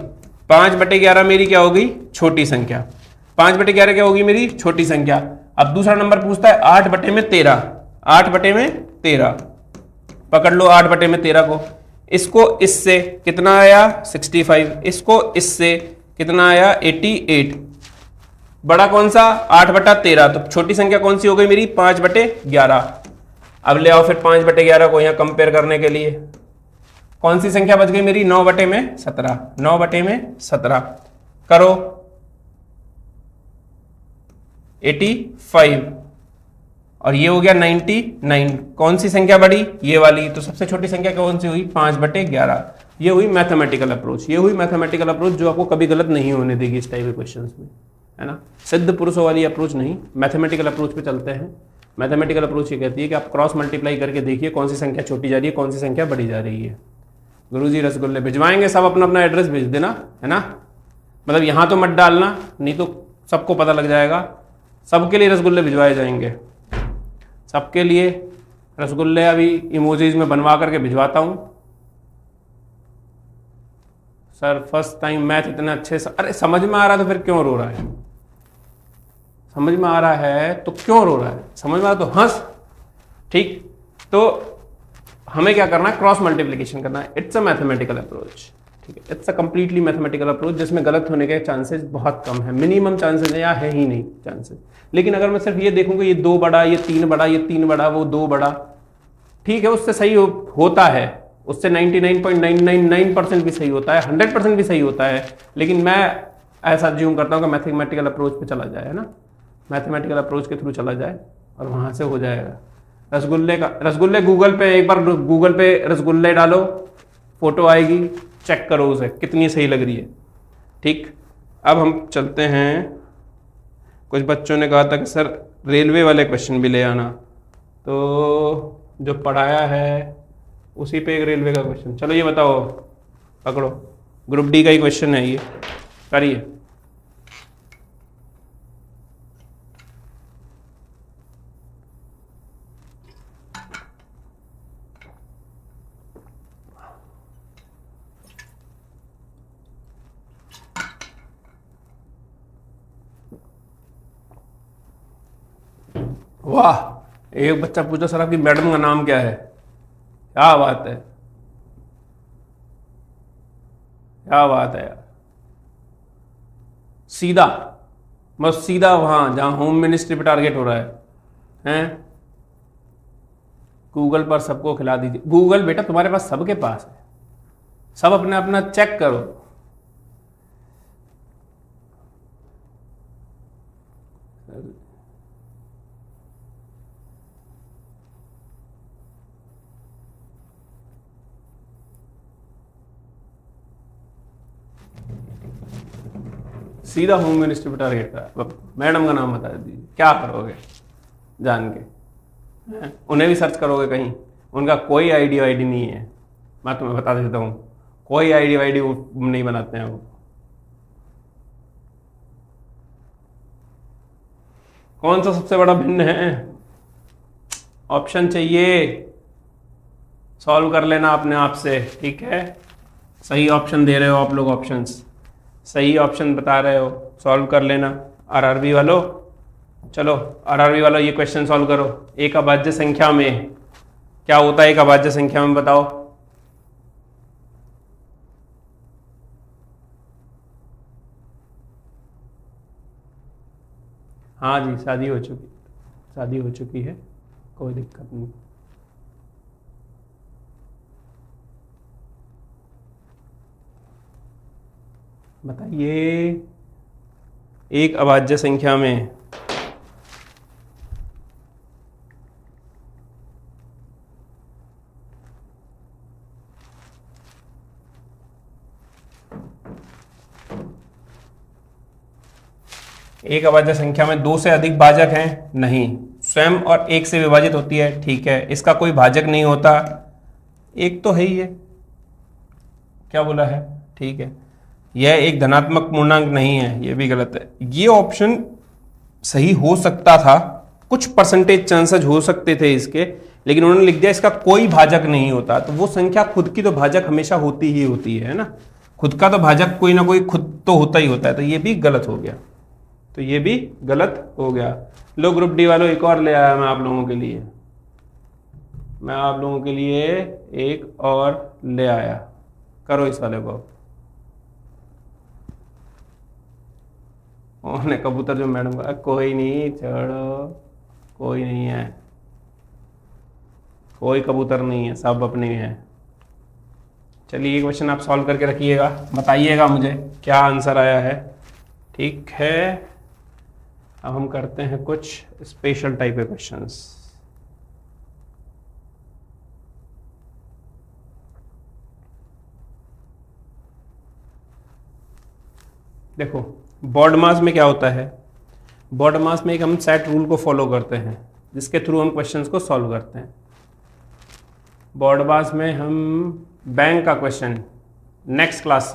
5/11 मेरी क्या हो गई, छोटी संख्या। 5/11 क्या होगी मेरी छोटी संख्या। अब दूसरा नंबर पूछता है 8/13, 8/13 पकड़ लो, 8/13 को। इसको इससे कितना आया 65, इसको इससे कितना आया 88। बड़ा कौन सा 8/13, तो छोटी संख्या कौन सी हो गई मेरी 5/11। अब ले आओ फिर 5/11 को यहां कंपेयर करने के लिए, कौन सी संख्या बच गई मेरी 9/17, 9/17 करो 85 और ये हो गया 99। कौन सी संख्या बड़ी, ये वाली, तो सबसे छोटी संख्या कौन सी हुई 5/11। ये हुई मैथमेटिकल अप्रोच, ये हुई मैथमेटिकल अप्रोच जो आपको कभी गलत नहीं होने देगी इस टाइप के क्वेश्चंस में, है ना। सिद्ध पुरुषों वाली अप्रोच नहीं, मैथमेटिकल अप्रोच पे चलते हैं। मैथमेटिकल अप्रोच ये कहती है कि आप क्रॉस मल्टीप्लाई करके देखिए कौन सी संख्या छोटी जा रही है, कौन सी संख्या बड़ी जा रही है। गुरुजी रसगुल्ले भिजवाएंगे, सब अपना अपना एड्रेस भेज देना, है ना। मतलब यहाँ तो मत डालना, नहीं तो सबको पता लग जाएगा। सबके लिए रसगुल्ले भिजवाए जाएंगे, सबके लिए रसगुल्ले अभी इमोजीज में बनवा करके भिजवाता हूँ। सर फर्स्ट टाइम मैथ इतना अच्छे से, अरे समझ में आ रहा तो फिर क्यों रो रहा है, समझ में आ रहा है तो क्यों रो रहा है, समझ में आ रहा तो हंस, ठीक। तो हमें क्या करना है, क्रॉस मल्टीप्लिकेशन करना है। इट्स अ मैथमेटिकल अप्रोच, ठीक है। It's a completely mathematical approach जिसमें गलत होने के चांसेस बहुत कम है, मिनिमम चांसेस है या है ही नहीं चांसेस। लेकिन अगर मैं सिर्फ ये देखूंगा ये 2 बड़ा, ये 3 बड़ा, ये 3 बड़ा, वो 2 बड़ा, ठीक है, उससे सही होता है, उससे 99.999% भी सही होता है, 100% भी सही होता है। लेकिन मैं ऐसा ज्यूम करता हूँ कि मैथमेटिकल अप्रोच पे चला जाए, है ना, मैथमेटिकल अप्रोच के थ्रू चला जाए और वहां से हो जाएगा। रसगुल्ले गूगल पे, एक बार गूगल पे रसगुल्ले डालो, फोटो आएगी, चेक करो उसे कितनी सही लग रही है, ठीक। अब हम चलते हैं, कुछ बच्चों ने कहा था कि सर रेलवे वाले क्वेश्चन भी ले आना, तो जो पढ़ाया है उसी पे एक रेलवे का क्वेश्चन। चलो ये बताओ, पकड़ो, ग्रुप डी का ही क्वेश्चन है ये, करिए। वाह, एक बच्चा पूछा सर आपकी मैडम का नाम क्या है, क्या बात है, क्या बात है यार। सीधा, बस सीधा वहां जहां होम मिनिस्ट्री पे टारगेट हो रहा है, हैं। गूगल पर सबको खिला दीजिए। गूगल बेटा तुम्हारे पास, सबके पास है, सब अपने अपना चेक करो। सीधा होम मिनिस्ट्री पे टारगेट करा। मैडम का नाम बता दीजिए, क्या करोगे जान के? उन्हें भी सर्च करोगे कहीं? उनका कोई आईडी नहीं है, मैं तुम्हें बता देता हूँ, कोई आईडी नहीं बनाते हैं वो। कौन सा सबसे बड़ा भिन्न है? ऑप्शन चाहिए, सॉल्व कर लेना अपने आप से, ठीक है? सही ऑप्शन दे रहे हो आप लोग, ऑप्शंस सही ऑप्शन बता रहे हो, सॉल्व कर लेना। आरआरबी वालों, चलो आरआरबी वालों ये क्वेश्चन सॉल्व करो। एक अभाज्य संख्या में क्या होता है? एक अभाज्य संख्या में बताओ। हाँ जी, शादी हो चुकी है, कोई दिक्कत नहीं। बताइए, एक अभाज्य संख्या में एक अभाज्य संख्या में दो से अधिक भाजक हैं? नहीं। स्वयं और एक से विभाजित होती है? ठीक है। इसका कोई भाजक नहीं होता? एक तो है ही है, क्या बोला है? ठीक है। यह एक धनात्मक पूर्णांक नहीं है, यह भी गलत है। ये ऑप्शन सही हो सकता था, कुछ परसेंटेज चांसेस हो सकते थे इसके, लेकिन उन्होंने लिख दिया इसका कोई भाजक नहीं होता। तो वो संख्या खुद की तो भाजक हमेशा होती ही होती है ना, खुद का तो भाजक कोई ना कोई खुद तो होता ही होता है। तो ये भी गलत हो गया, तो ये भी गलत हो गया। लो ग्रुप डी वालों, एक और ले आया मैं आप लोगों के लिए, एक और ले आया। करो इस वाले को। उन्होंने कबूतर जो मैडम का, कोई नहीं, छोड़ो, कोई नहीं है, कोई कबूतर नहीं है, सब अपने हैं। चलिए, ये क्वेश्चन आप सॉल्व करके रखिएगा, बताइएगा मुझे क्या आंसर आया है। ठीक है, अब हम करते हैं कुछ स्पेशल टाइप के क्वेश्चंस। देखो, बॉड मास में क्या होता है? बॉड मास में एक हम सेट रूल को फॉलो करते हैं, जिसके थ्रू हम क्वेश्चंस को सॉल्व करते हैं। बॉड मास में हम बैंक का क्वेश्चन नेक्स्ट क्लास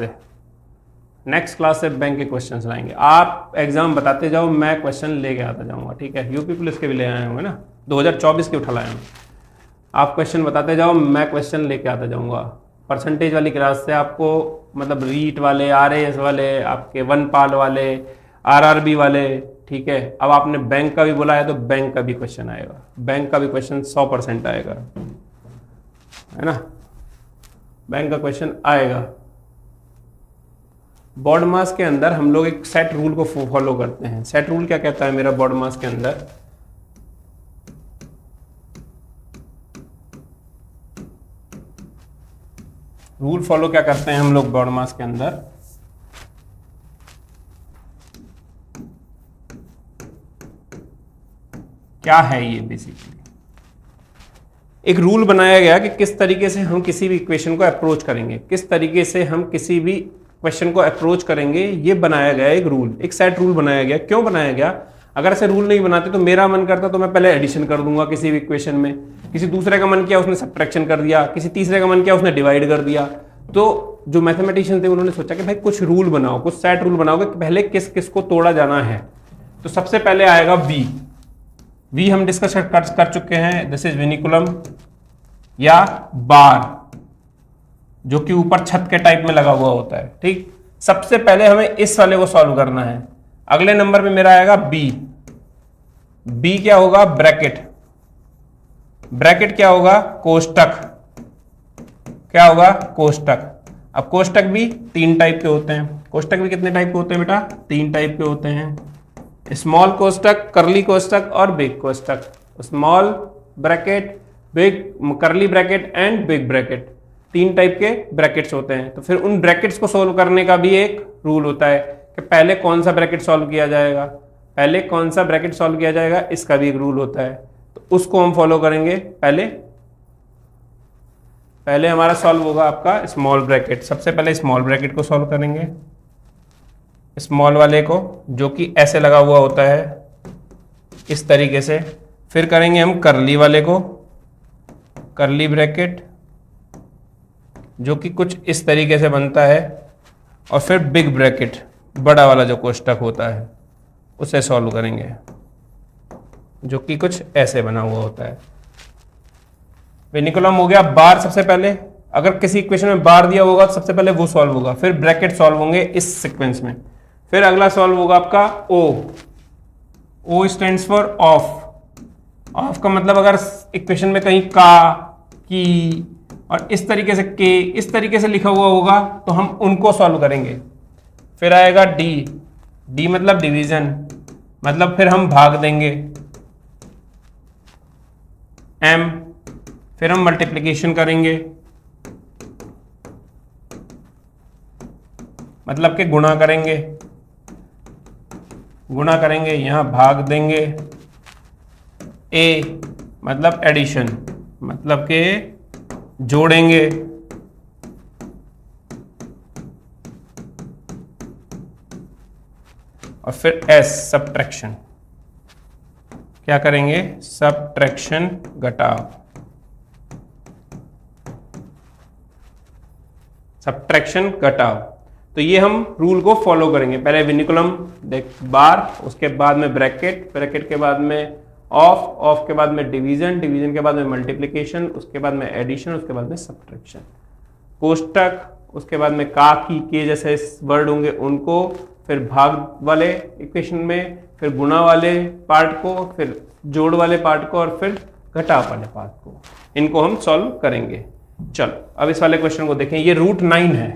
से बैंक के क्वेश्चंस लाएंगे। आप एग्जाम बताते जाओ, मैं क्वेश्चन लेके आता जाऊंगा, ठीक है? यूपी पुलिस के भी ले आए होंगे ना, 2024 के उठा लाए हूँ। आप क्वेश्चन बताते जाओ, मैं क्वेश्चन लेके आता जाऊंगा। परसेंटेज वाली क्लास से आपको, मतलब रीट वाले, आरएएस वाले, आपके वनपाल वाले, आरआरबी वाले, ठीक है? अब आपने बैंक का भी बोला है तो बैंक का भी क्वेश्चन आएगा, बैंक का भी क्वेश्चन 100% आएगा, है ना? बैंक का क्वेश्चन आएगा। बॉड मास के अंदर हम लोग एक सेट रूल को फॉलो करते हैं। सेट रूल क्या कहता है मेरा बॉड मास के अंदर? रूल फॉलो क्या करते हैं हम लोग बॉड मास के अंदर? क्या है ये? बेसिकली एक रूल बनाया गया कि किस तरीके से हम किसी भी इक्वेशन को अप्रोच करेंगे, किस तरीके से हम किसी भी क्वेश्चन को अप्रोच करेंगे, ये बनाया गया एक रूल, एक सेट रूल बनाया गया। क्यों बनाया गया? अगर ऐसे रूल नहीं बनाते तो मेरा मन करता तो मैं पहले एडिशन कर दूंगा किसी भी इक्वेशन में, किसी दूसरे का मन किया उसने सब्ट्रैक्शन कर दिया, किसी तीसरे का मन किया उसने डिवाइड कर दिया। तो जो मैथमेटिशियन थे उन्होंने सोचा कि भाई कुछ रूल बनाओ, कुछ सेट रूल बनाओ कि पहले किस किस को तोड़ा जाना है। तो सबसे पहले आएगा वी हम डिस्कस कर चुके हैं। दिस इज विनिकुलम या बार, जो कि ऊपर छत के टाइप में लगा हुआ होता है, ठीक? सबसे पहले हमें इस वाले को सॉल्व करना है। अगले नंबर पे मेरा आएगा बी क्या होगा? ब्रैकेट क्या होगा? कोष्टक। क्या होगा? कोष्टक। अब कोष्टक भी 3 टाइप के होते हैं। कोष्टक भी कितने टाइप के होते हैं बेटा? 3 टाइप के होते हैं, स्मॉल कोष्टक, करली कोष्टक और बिग कोष्टक। Small bracket, big, curly bracket and big bracket, 3 type के ब्रैकेट्स होते हैं। तो फिर उन ब्रैकेट्स को सॉल्व करने का भी एक रूल होता है कि पहले कौन सा ब्रैकेट सॉल्व किया जाएगा, इसका भी एक रूल होता है। तो उसको हम फॉलो करेंगे। पहले हमारा सॉल्व होगा आपका स्मॉल ब्रैकेट। सबसे पहले स्मॉल ब्रैकेट को सॉल्व करेंगे। स्मॉल वाले को, जो कि ऐसे लगा हुआ होता है इस तरीके से। फिर करेंगे हम कर्ली वाले को, कर्ली ब्रैकेट, जो कि कुछ इस तरीके से बनता है। और फिर बिग ब्रैकेट, बड़ा वाला जो कोष्टक होता है, उसे सॉल्व करेंगे, जो कि कुछ ऐसे बना हुआ होता है। विनिकुलम हो गया। बार सबसे पहले, अगर किसी इक्वेशन में बार दिया होगा तो सबसे पहले वो सॉल्व होगा, फिर ब्रैकेट सॉल्व होंगे इस सीक्वेंस में। फिर अगला सॉल्व होगा आपका ओ। ओ स्टैंड्स फॉर ऑफ। ऑफ का मतलब अगर इक्वेशन में कहीं का, की और इस तरीके से के, इस तरीके से लिखा हुआ होगा तो हम उनको सॉल्व करेंगे। फिर आएगा डी। डी मतलब डिवीजन, मतलब फिर हम भाग देंगे। एम, फिर हम मल्टीप्लिकेशन करेंगे, मतलब कि गुणा करेंगे। गुणा करेंगे, यहां भाग देंगे। ए मतलब एडिशन, मतलब के जोड़ेंगे। और फिर एस सबट्रैक्शन, क्या करेंगे? सबट्रैक्शन, घटाव। सबट्रैक्शन, घटाव। तो ये हम रूल को फॉलो करेंगे। पहले विनिकुलम, देख बार, उसके बाद में ब्रैकेट, ब्रैकेट के बाद में ऑफ, ऑफ के बाद में डिवीजन, डिवीजन के बाद में मल्टीप्लिकेशन, उसके बाद में एडिशन, उसके बाद में सबट्रैक्शन। कोष्टक, उसके बाद में का, की, के जैसे वर्ड होंगे उनको, फिर भाग वाले इक्वेशन में, फिर गुणा वाले पार्ट को, फिर जोड़ वाले पार्ट को, और फिर घटाव वाले पार्ट को। इनको हम सॉल्व करेंगे। चलो अब इस वाले क्वेश्चन को देखें। ये रूट 9 है।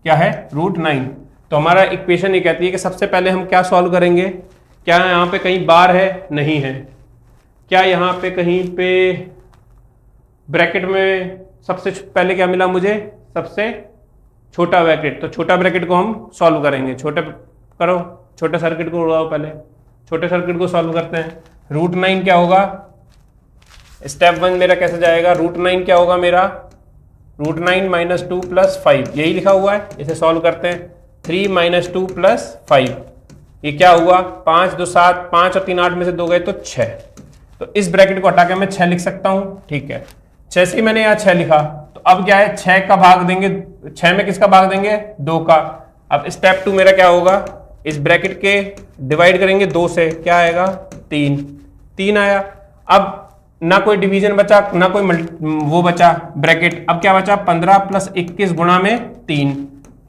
क्या है? रूट 9। तो हमारा इक्वेशन ये कहती है कि सबसे पहले हम क्या सॉल्व करेंगे? क्या यहाँ पे कहीं बार है? नहीं है। क्या यहाँ पे कहीं पे ब्रैकेट में सबसे पहले क्या मिला मुझे? सबसे छोटा ब्रैकेट। तो छोटा ब्रैकेट को हम सॉल्व करेंगे। छोटे करो, छोटे सर्किट को उड़ाओ, पहले छोटे सर्किट को सॉल्व करते हैं। रूट 9 क्या होगा? स्टेप 1 मेरा कैसे जाएगा? रूट 9 क्या होगा मेरा? रूट 9 माइनस 2 प्लस 5, यही लिखा हुआ है। इसे सॉल्व करते हैं। 3 माइनस 2 प्लस 5, ये क्या हुआ? 5 2 7, 5 और 3 8 में से 2 गए तो 6। तो इस ब्रैकेट को हटा के मैं 6 लिख सकता हूं। ठीक है, 6 से मैंने यहाँ 6 लिखा। तो अब क्या है? 6 का भाग देंगे, 6 में किसका भाग देंगे? 2 का। अब स्टेप 2 मेरा क्या होगा? इस ब्रैकेट के डिवाइड करेंगे 2 से, क्या आएगा? 3 आया। अब ना कोई डिवीजन बचा, ना कोई वो बचा ब्रैकेट। अब क्या बचा? 15 प्लस 21 गुणा में 3।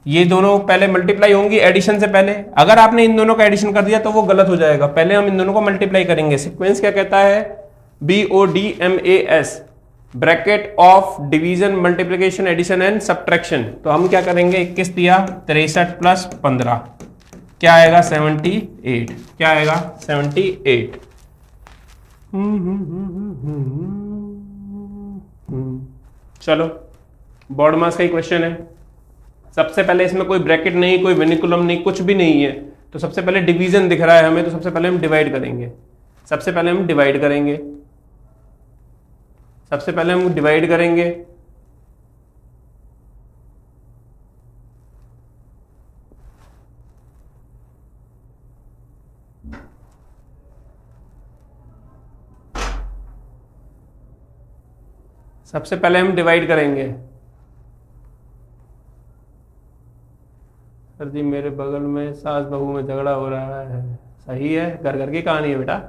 ये दोनों पहले मल्टीप्लाई होंगी एडिशन से पहले। अगर आपने इन दोनों का एडिशन कर दिया तो वो गलत हो जाएगा। पहले हम इन दोनों को मल्टीप्लाई करेंगे। सीक्वेंस क्या कहता है? BODMAS, bracket of division, multiplication, addition and subtraction. तो हम क्या करेंगे? 21 दिया, 63 प्लस 15 क्या आएगा? 78। क्या आएगा? 78। चलो, बोर्ड मास का ही क्वेश्चन है। सबसे पहले इसमें कोई ब्रैकेट नहीं, कोई विनिकुलम नहीं, कुछ भी नहीं है। तो सबसे पहले डिवीजन दिख रहा है हमें, तो सबसे पहले हम डिवाइड करेंगे। सबसे पहले हम डिवाइड करेंगे। सबसे पहले हम डिवाइड करेंगे। सबसे पहले हम डिवाइड करेंगे। सर जी मेरे बगल में सास बहू में झगड़ा हो रहा है। सही है, घर घर की कहानी है बेटा,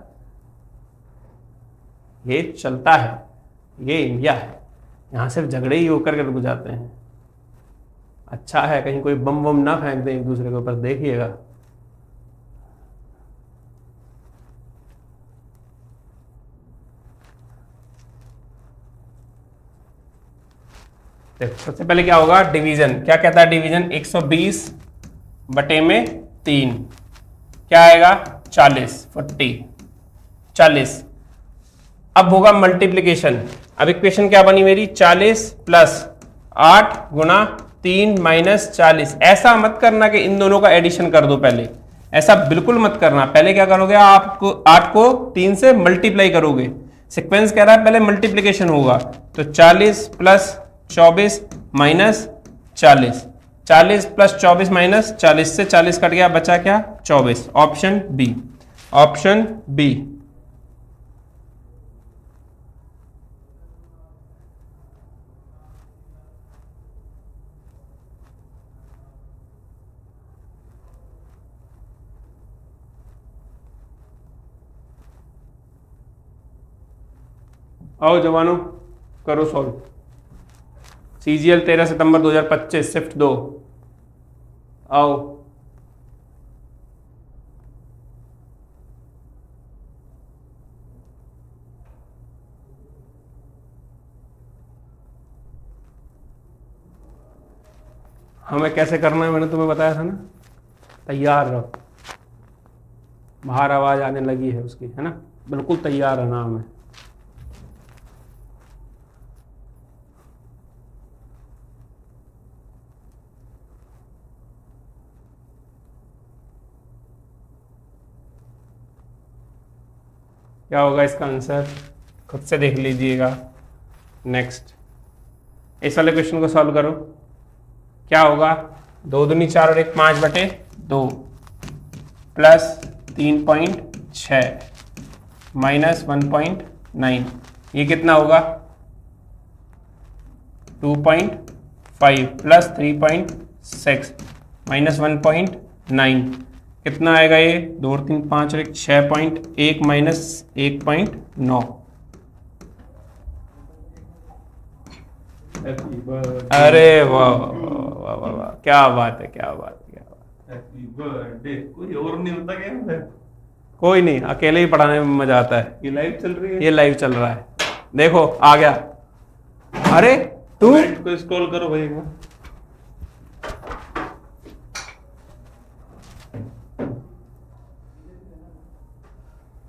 ये चलता है, ये इंडिया है, यहाँ सिर्फ झगड़े ही होकर के रुक जाते हैं। अच्छा है कहीं कोई बम बम ना फेंक दे एक दूसरे के ऊपर, देखिएगा। सबसे पहले क्या होगा? डिवीजन। क्या कहता है डिवीजन? 120 बटे में 3 क्या आएगा? 40। अब होगा मल्टीप्लिकेशन। अब इक्वेशन क्या बनी मेरी? 40 प्लस 8 गुणा 3 माइनस 40। ऐसा मत करना कि इन दोनों का एडिशन कर दो पहले, ऐसा बिल्कुल मत करना। पहले क्या करोगे? आपको 8 को 3 से मल्टीप्लाई करोगे। सिक्वेंस कह रहा है पहले मल्टीप्लिकेशन होगा। तो 40 प्लस 24 माइनस 40 40 प्लस 24 माइनस 40 से 40 कट गया, बचा क्या? 24। Option B, option B. आओ जवानों, करो सॉल्व। CGL 13 सितंबर 2025 शिफ्ट 2। आओ। हमें कैसे करना है मैंने तुम्हें बताया था ना। तैयार रहो, बाहर आवाज आने लगी है उसकी, है ना। बिल्कुल तैयार रहना हमें। क्या होगा इसका आंसर, खुद से देख लीजिएगा। नेक्स्ट, इस वाले क्वेश्चन को सॉल्व करो। क्या होगा? 2 दूनी 4 और 1 5/2 प्लस 3.6 माइनस 1.9, ये कितना होगा? 2.5 प्लस 3.6 माइनस 1.9, कितना आएगा ये? 2 और 3 5 और 1 6.1 माइनस 1.9। अरे वाह वाह वाह वाह, क्या बात है, क्या बात है, क्या बात है। Happy birthday. कोई और नहीं होता क्या? कोई नहीं, अकेले ही पढ़ाने में मजा आता है। ये लाइव चल रही है, ये लाइव चल रहा है। देखो आ गया। अरे तू को स्क्रॉल करो भाई एक बार।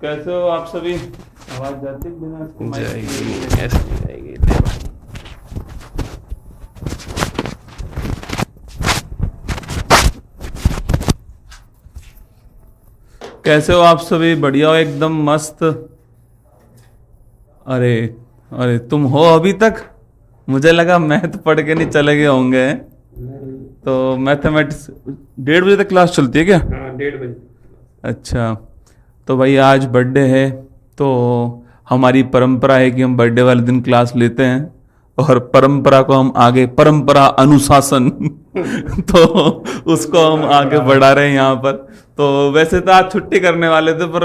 कैसे हो आप सभी? आवाज जाती बिना जाएगी, ऐसे जाएगी। कैसे हो आप सभी? बढ़िया हो एकदम मस्त। अरे अरे तुम हो अभी तक? मुझे लगा मैथ पढ़ के नहीं चले गए होंगे। तो मैथमेटिक्स 1:30 बजे तक क्लास चलती है क्या? हाँ 1:30 बजे। अच्छा, तो भाई आज बर्थडे है, तो हमारी परंपरा है कि हम बर्थडे वाले दिन क्लास लेते हैं और परंपरा को हम आगे, परंपरा अनुशासन तो उसको हम आगे बढ़ा रहे हैं यहाँ पर। तो वैसे तो आज छुट्टी करने वाले थे, पर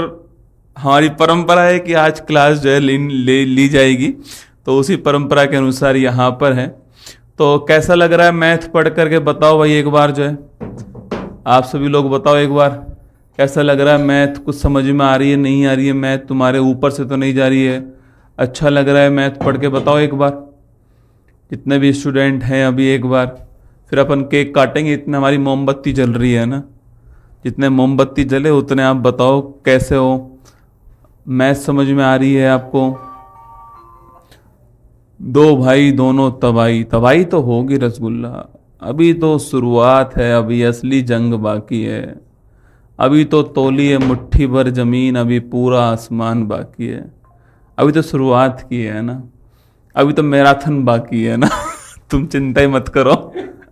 हमारी परंपरा है कि आज क्लास जो है ली जाएगी, तो उसी परंपरा के अनुसार यहाँ पर है। तो कैसा लग रहा है मैथ पढ़ करके बताओ भाई एक बार, जो है आप सभी लोग बताओ एक बार कैसा लग रहा है मैथ? कुछ समझ में आ रही है, नहीं आ रही है? मैथ तुम्हारे ऊपर से तो नहीं जा रही है? अच्छा लग रहा है मैथ पढ़ के बताओ एक बार, जितने भी स्टूडेंट हैं अभी एक बार। फिर अपन केक काटेंगे, इतने हमारी मोमबत्ती जल रही है ना, जितने मोमबत्ती जले उतने आप बताओ कैसे हो, मैथ समझ में आ रही है आपको? दो भाई दोनों तबाही, तबाही तो होगी रसगुल्ला, अभी तो शुरुआत है, अभी असली जंग बाकी है। अभी तो तौली है मुट्ठी भर जमीन, अभी पूरा आसमान बाकी है। अभी तो शुरुआत की है ना, अभी तो मैराथन बाकी है ना तुम चिंता ही मत करो,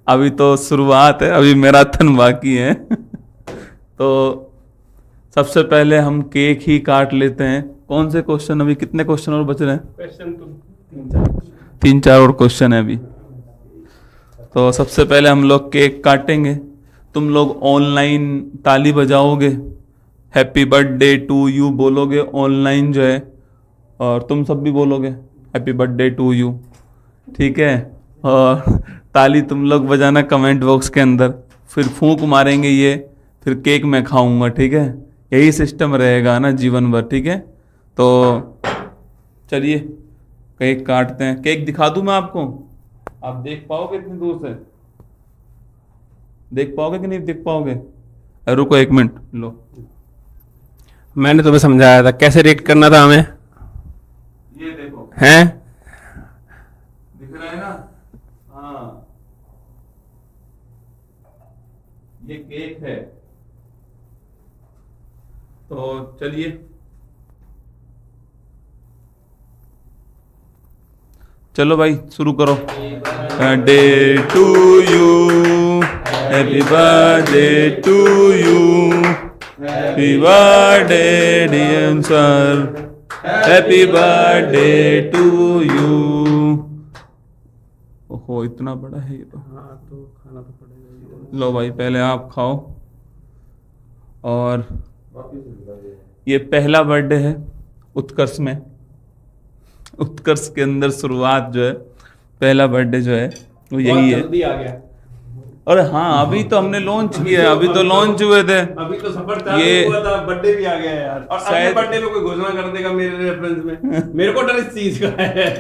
अभी तो शुरुआत है, अभी मैराथन बाकी है तो सबसे पहले हम केक ही काट लेते हैं। कौन से क्वेश्चन, अभी कितने क्वेश्चन और बच रहे हैं? क्वेश्चन तो 3-4 और क्वेश्चन है अभी। तो सबसे पहले हम लोग केक काटेंगे। तुम लोग ऑनलाइन ताली बजाओगे, हैप्पी बर्थडे टू यू बोलोगे ऑनलाइन जो है, और तुम सब भी बोलोगे हैप्पी बर्थडे टू यू, ठीक है? और ताली तुम लोग बजाना कमेंट बॉक्स के अंदर, फिर फूंक मारेंगे ये, फिर केक मैं खाऊंगा, ठीक है? यही सिस्टम रहेगा ना जीवन भर, ठीक है? तो चलिए केक काटते हैं। केक दिखा दूं मैं आपको, आप देख पाओगे इतनी दूर से? देख पाओगे कि नहीं देख पाओगे? रुको 1 मिनट, लो मैंने तुम्हें समझाया था कैसे रेट करना था हमें, ये देखो हैं? दिख रहा है ना? हाँ ये केक है। तो चलिए चलो भाई शुरू करो। Birthday to you, happy birthday to you, happy birthday dear sir, happy birthday to you. ओहो इतना बड़ा है ये तो। हाँ तो खाना तो पड़ेगा। लो भाई पहले आप खाओ। और ये पहला बर्थडे है उत्कर्ष में। उत्कर्ष के अंदर शुरुआत जो है, पहला बर्थडे जो है वो यही है। जल्दी आ गया। और हाँ अभी तो हमने लॉन्च किया, अभी तो लॉन्च हुए थे। अभी तो सफर चालू हुआ था, बर्थडे भी आ गया यार। और अगले बर्थडे पे कोई घोषणा कर देगा मेरे रेफरेंस में। मेरे को डर इस चीज का है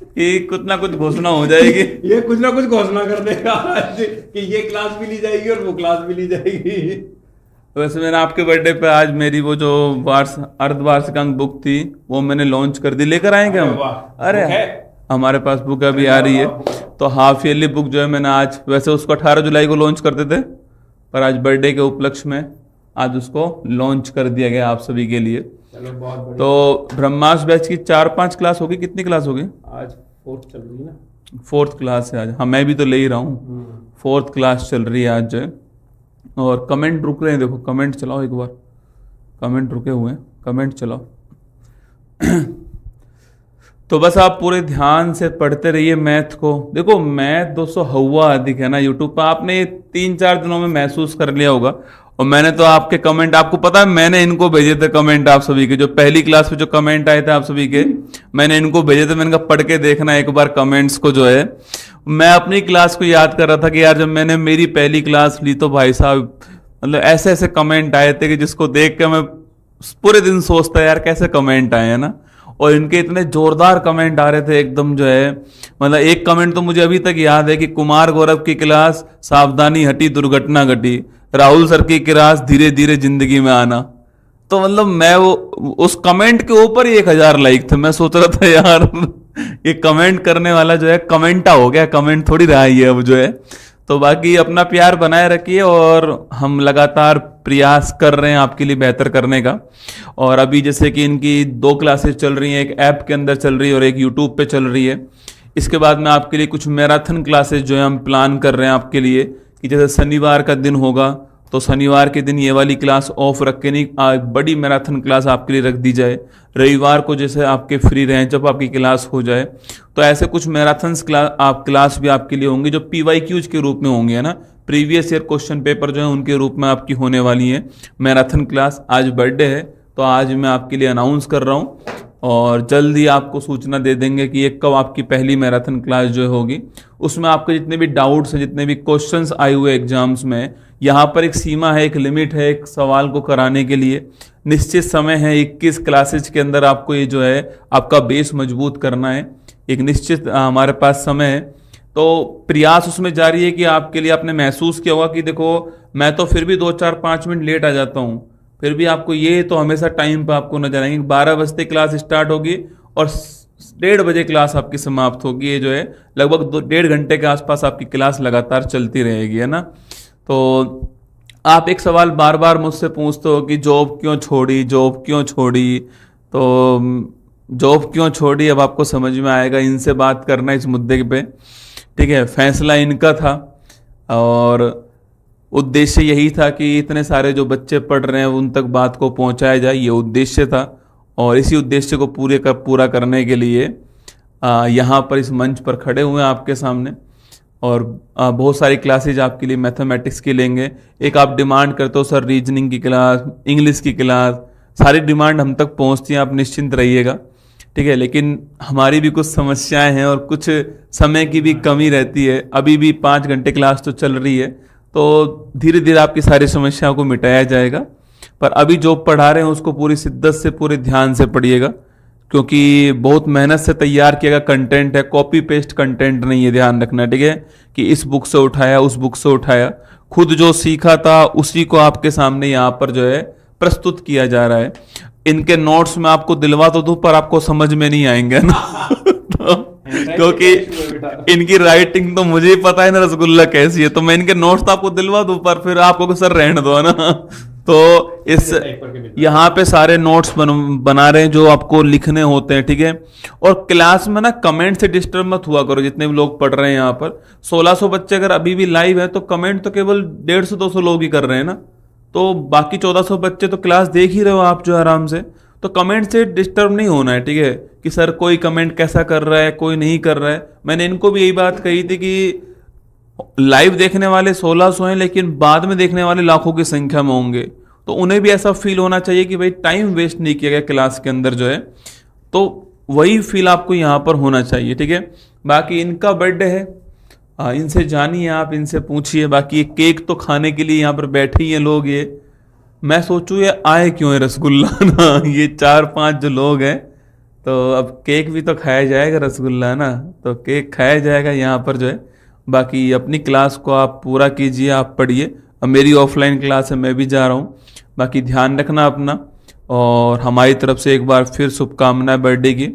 कि कुछ ना कुछ घोषणा हो जाएगी। ये कुछ ना कुछ घोषणा कर देगा कि ये क्लास भी ली जाएगी और वो क्लास भी ली जाएगी। वैसे मैंने आपके बर्थडे पे आज मेरी वो जो अर्धवार्षिकांक बुक थी वो मैंने लॉन्च कर दी। लेकर आएंगे हम? अरे हमारे पास बुक अभी आ रही है। तो हाफ ईयरली बुक जो है मैंने आज, वैसे उसको 18 जुलाई को लॉन्च करते थे, पर आज बर्थडे के उपलक्ष्य में आज उसको लॉन्च कर दिया गया आप सभी के लिए। चलो बहुत बढ़िया। तो ब्रह्मास्त्र बैच की 4-5 क्लास होगी। कितनी क्लास होगी आज? 4th चल रही है ना। 4th क्लास है आज। हाँ मैं भी तो ले ही रहा हूँ। 4th क्लास चल रही है आज जो है। और कमेंट रुक रहे हैं, देखो कमेंट चलाओ एक बार। कमेंट रुके हुए हैं, कमेंट चलाओ। तो बस आप पूरे ध्यान से पढ़ते रहिए मैथ को। देखो मैथ दोस्तों हवा अधिक है ना यूट्यूब पर, आपने 3-4 दिनों में महसूस कर लिया होगा। और मैंने तो आपके कमेंट, आपको पता है मैंने इनको भेजे थे कमेंट आप सभी के, जो पहली क्लास में जो कमेंट आए थे आप सभी के, मैंने इनको भेजे थे। मैंने कहा पढ़ के देखना एक बार कमेंट्स को जो है। मैं अपनी क्लास को याद कर रहा था कि यार जब मैंने मेरी पहली क्लास ली तो भाई साहब मतलब ऐसे ऐसे कमेंट आए थे कि जिसको देख के मैं पूरे दिन सोचता यार कैसे कमेंट आए हैं ना। और इनके इतने जोरदार कमेंट आ रहे थे एकदम जो है। मतलब एक कमेंट तो मुझे अभी तक याद है कि कुमार गौरव की क्लास सावधानी हटी दुर्घटना घटी, राहुल सर की क्लास धीरे धीरे जिंदगी में आना। तो मतलब मैं वो उस कमेंट के ऊपर ही 1000 लाइक थे। मैं सोच रहा था यार ये कमेंट करने वाला जो है कमेंटा हो गया, कमेंट थोड़ी रहा है अब जो है। तो बाकी अपना प्यार बनाए रखिए और हम लगातार प्रयास कर रहे हैं आपके लिए बेहतर करने का। और अभी जैसे कि इनकी 2 क्लासेस चल रही हैं, एक ऐप के अंदर चल रही है और एक यूट्यूब पे चल रही है। इसके बाद में आपके लिए कुछ मैराथन क्लासेस जो है हम प्लान कर रहे हैं आपके लिए, कि जैसे शनिवार का दिन होगा तो शनिवार के दिन ये वाली क्लास ऑफ रख के नहीं बड़ी मैराथन क्लास आपके लिए रख दी जाए। रविवार को जैसे आपके फ्री रहें जब आपकी क्लास हो जाए, तो ऐसे कुछ मैराथन क्लास भी आपके लिए होंगी जो PYQs के रूप में होंगे, है ना। प्रीवियस ईयर क्वेश्चन पेपर जो है उनके रूप में आपकी होने वाली है मैराथन क्लास। आज बर्थडे है तो आज मैं आपके लिए अनाउंस कर रहा हूँ और जल्द ही आपको सूचना दे देंगे कि ये कब आपकी पहली मैराथन क्लास जो होगी। उसमें आपके जितने भी डाउट्स हैं, जितने भी क्वेश्चंस आए हुए एग्जाम्स में, यहाँ पर एक सीमा है, एक लिमिट है एक सवाल को कराने के लिए। निश्चित समय है, 21 क्लासेज के अंदर आपको ये जो है आपका बेस मजबूत करना है। एक निश्चित हमारे पास समय है, तो प्रयास उसमें जारी है कि आपके लिए आपने महसूस किया होगा कि देखो मैं तो फिर भी 2-4-5 मिनट लेट आ जाता हूँ, फिर भी आपको ये तो हमेशा टाइम पर आपको नजर आएंगे। 12 बजते क्लास स्टार्ट होगी और 1:30 बजे क्लास आपकी समाप्त होगी। ये जो है लगभग 1.5 घंटे के आसपास आपकी क्लास लगातार चलती रहेगी, है ना। तो आप एक सवाल बार बार मुझसे पूछते हो कि जॉब क्यों छोड़ी, जॉब क्यों छोड़ी। तो जॉब क्यों छोड़ी अब आपको समझ में आएगा। इनसे बात करना इस मुद्दे पे, ठीक है। फैसला इनका था और उद्देश्य यही था कि इतने सारे जो बच्चे पढ़ रहे हैं उन तक बात को पहुंचाया जाए, ये उद्देश्य था। और इसी उद्देश्य को पूरा करने के लिए यहाँ पर इस मंच पर खड़े हुए हैं आपके सामने। और बहुत सारी क्लासेज आपके लिए मैथमेटिक्स की लेंगे। एक आप डिमांड करते हो सर रीजनिंग की क्लास, इंग्लिश की क्लास, सारी डिमांड हम तक पहुंचती हैं, आप निश्चिंत रहिएगा, ठीक है। लेकिन हमारी भी कुछ समस्याएं हैं और कुछ समय की भी कमी रहती है। अभी भी 5 घंटे क्लास तो चल रही है, तो धीरे धीरे आपकी सारी समस्याओं को मिटाया जाएगा। पर अभी जो पढ़ा रहे हैं उसको पूरी शिद्दत से पूरे ध्यान से पढ़िएगा, क्योंकि बहुत मेहनत से तैयार किया गया कंटेंट है, कॉपी पेस्ट कंटेंट नहीं है, ध्यान रखना, ठीक है। कि इस बुक से उठाया उस बुक से उठाया, खुद जो सीखा था उसी को आपके सामने यहाँ पर जो है प्रस्तुत किया जा रहा है। इनके नोट्स में आपको दिलवा तो दूं पर आपको समझ में नहीं आएंगे ना तो, क्योंकि इनकी राइटिंग तो मुझे ही पता है ना रसगुल्ला कैसी है। तो मैं इनके नोट्स तो आपको दिलवा दूं पर फिर आपको सर रहने दो, है ना। तो इस यहाँ पे सारे नोट्स बना रहे हैं जो आपको लिखने होते हैं, ठीक है। और क्लास में ना कमेंट से डिस्टर्ब मत हुआ करो, जितने भी लोग पढ़ रहे हैं यहाँ पर 1600 बच्चे अगर अभी भी लाइव है तो कमेंट तो केवल 150-200 लोग ही कर रहे हैं ना, तो बाकी 1400 बच्चे तो क्लास देख ही रहे हो आप जो आराम से। तो कमेंट से डिस्टर्ब नहीं होना है, ठीक है, कि सर कोई कमेंट कैसा कर रहा है, कोई नहीं कर रहा है। मैंने इनको भी यही बात कही थी कि लाइव देखने वाले 1600 हैं, लेकिन बाद में देखने वाले लाखों की संख्या में होंगे, तो उन्हें भी ऐसा फील होना चाहिए कि भाई टाइम वेस्ट नहीं किया गया क्लास के अंदर जो है, तो वही फील आपको यहाँ पर होना चाहिए, ठीक है। बाकी इनका बर्थडे है, इनसे जानिए आप, इनसे पूछिए। बाकी ये केक तो खाने के लिए यहाँ पर बैठे ही हैं लोग, ये मैं सोचूं ये आए क्यों है रसगुल्ला ना, ये 4-5 जो लोग हैं, तो अब केक भी तो खाया जाएगा, रसगुल्ला ना, तो केक खाया जाएगा यहाँ पर जो है। बाकी अपनी क्लास को आप पूरा कीजिए, आप पढ़िए। अब मेरी ऑफलाइन क्लास है, मैं भी जा रहा हूँ। बाकी ध्यान रखना अपना, और हमारी तरफ से एक बार फिर शुभकामनाएं बर्थडे की।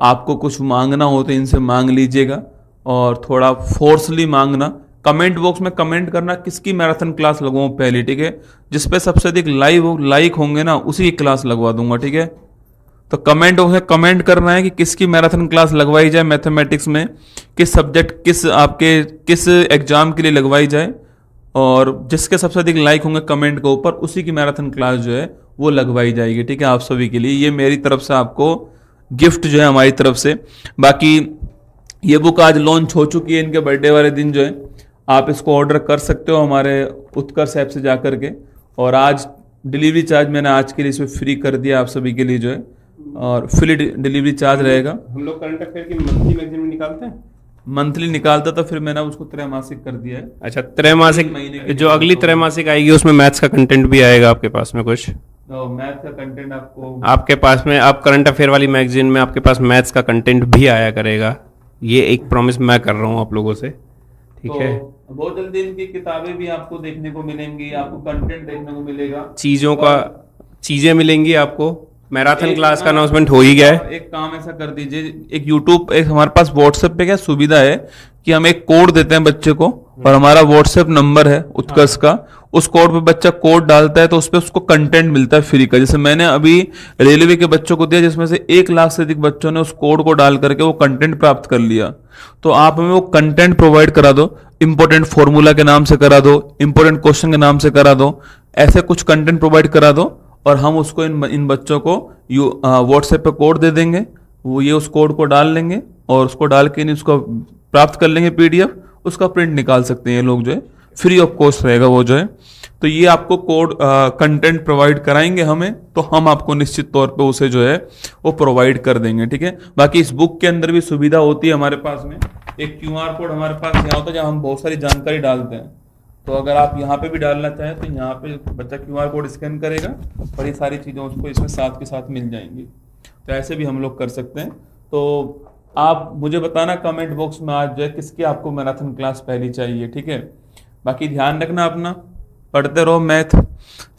आपको कुछ मांगना हो तो इनसे मांग लीजिएगा, और थोड़ा फोर्सली मांगना। कमेंट बॉक्स में कमेंट करना किसकी मैराथन क्लास लगवाऊँ पहले, ठीक है। जिस पे सबसे अधिक लाइक होंगे ना उसी की क्लास लगवा दूंगा, ठीक है। तो कमेंट बॉक्स में कमेंट करना है कि किसकी मैराथन क्लास लगवाई जाए मैथमेटिक्स में, किस सब्जेक्ट, किस एग्जाम के लिए लगवाई जाए, और जिसके सबसे अधिक लाइक होंगे कमेंट के ऊपर उसी की मैराथन क्लास जो है वो लगवाई जाएगी, ठीक है, आप सभी के लिए। ये मेरी तरफ से आपको गिफ्ट जो है हमारी तरफ से। बाकी ये बुक आज लॉन्च हो चुकी है, इनके बर्थडे वाले दिन जो है आप इसको ऑर्डर कर सकते हो हमारे उत्कर्ष ऐप से जाकर के। और आज डिलीवरी चार्ज मैंने आज के लिए इसमें फ्री कर दिया आप सभी के लिए जो है, और फ्री डिलीवरी चार्ज रहेगा। हम लोग करंट अफेयर की मंथली मैगजीन में निकालते हैं, मंथली निकालता था, फिर मैंने उसको त्रैमासिक कर दिया है। अच्छा, त्रैमासिक, जो अगली त्रैमासिक आएगी उसमें मैथ्स का कंटेंट भी आएगा आपके पास में कुछ? तो मैथ्स का कंटेंट आपको आपके पास में, आप करंट अफेयर वाली मैगजीन में आपके पास मैथ्स का कंटेंट भी आया करेगा। ये एक प्रॉमिस मैं कर रहा हूँ आप लोगों से, ठीक है। बहुत जल्दी इनकी किताबें भी आपको देखने को मिलेंगी, आपको कंटेंट देखने को मिलेगा, चीजें मिलेंगी आपको। मैराथन क्लास का अनाउंसमेंट हो ही गया है। एक काम ऐसा कर दीजिए, एक यूट्यूब, एक हमारे पास व्हाट्सएप पे क्या सुविधा है कि हम एक कोड देते हैं बच्चे को, और हमारा व्हाट्सएप नंबर है उत्कर्ष का, उस कोड पे बच्चा कोड डालता है तो उस पे उसको कंटेंट मिलता है फ्री का। जैसे मैंने अभी रेलवे के बच्चों को दिया, जिसमें से 1 लाख से अधिक बच्चों ने उस कोड को डाल करके वो कंटेंट प्राप्त कर लिया। तो आप हमें वो कंटेंट प्रोवाइड करा दो, इंपॉर्टेंट फॉर्मूला के नाम से करा दो, इंपॉर्टेंट क्वेश्चन के नाम से करा दो, ऐसे कुछ कंटेंट प्रोवाइड करा दो, और हम उसको इन बच्चों को व्हाट्सएप पे कोड दे देंगे। वो ये उस कोड को डाल लेंगे और उसको डाल के उसको प्राप्त कर लेंगे PDF, उसका प्रिंट निकाल सकते हैं ये लोग जो है, फ्री ऑफ कॉस्ट रहेगा वो जो है। तो ये आपको कोड कंटेंट प्रोवाइड कराएंगे हमें, तो हम आपको निश्चित तौर पे उसे जो है वो प्रोवाइड कर देंगे, ठीक है। बाकी इस बुक के अंदर भी सुविधा होती है हमारे पास में, एक QR कोड हमारे पास यहाँ होता है जहाँ हम बहुत सारी जानकारी डालते हैं। तो अगर आप यहाँ पे भी डालना चाहें तो यहाँ पे बच्चा QR कोड स्कैन करेगा और ये सारी चीज़ें उसको इसमें साथ के साथ मिल जाएंगी। तो ऐसे भी हम लोग कर सकते हैं। तो आप मुझे बताना कमेंट बॉक्स में आज जो है किसकी आपको मैराथन क्लास पहली चाहिए, ठीक है। बाकी ध्यान रखना अपना, पढ़ते रहो मैथ,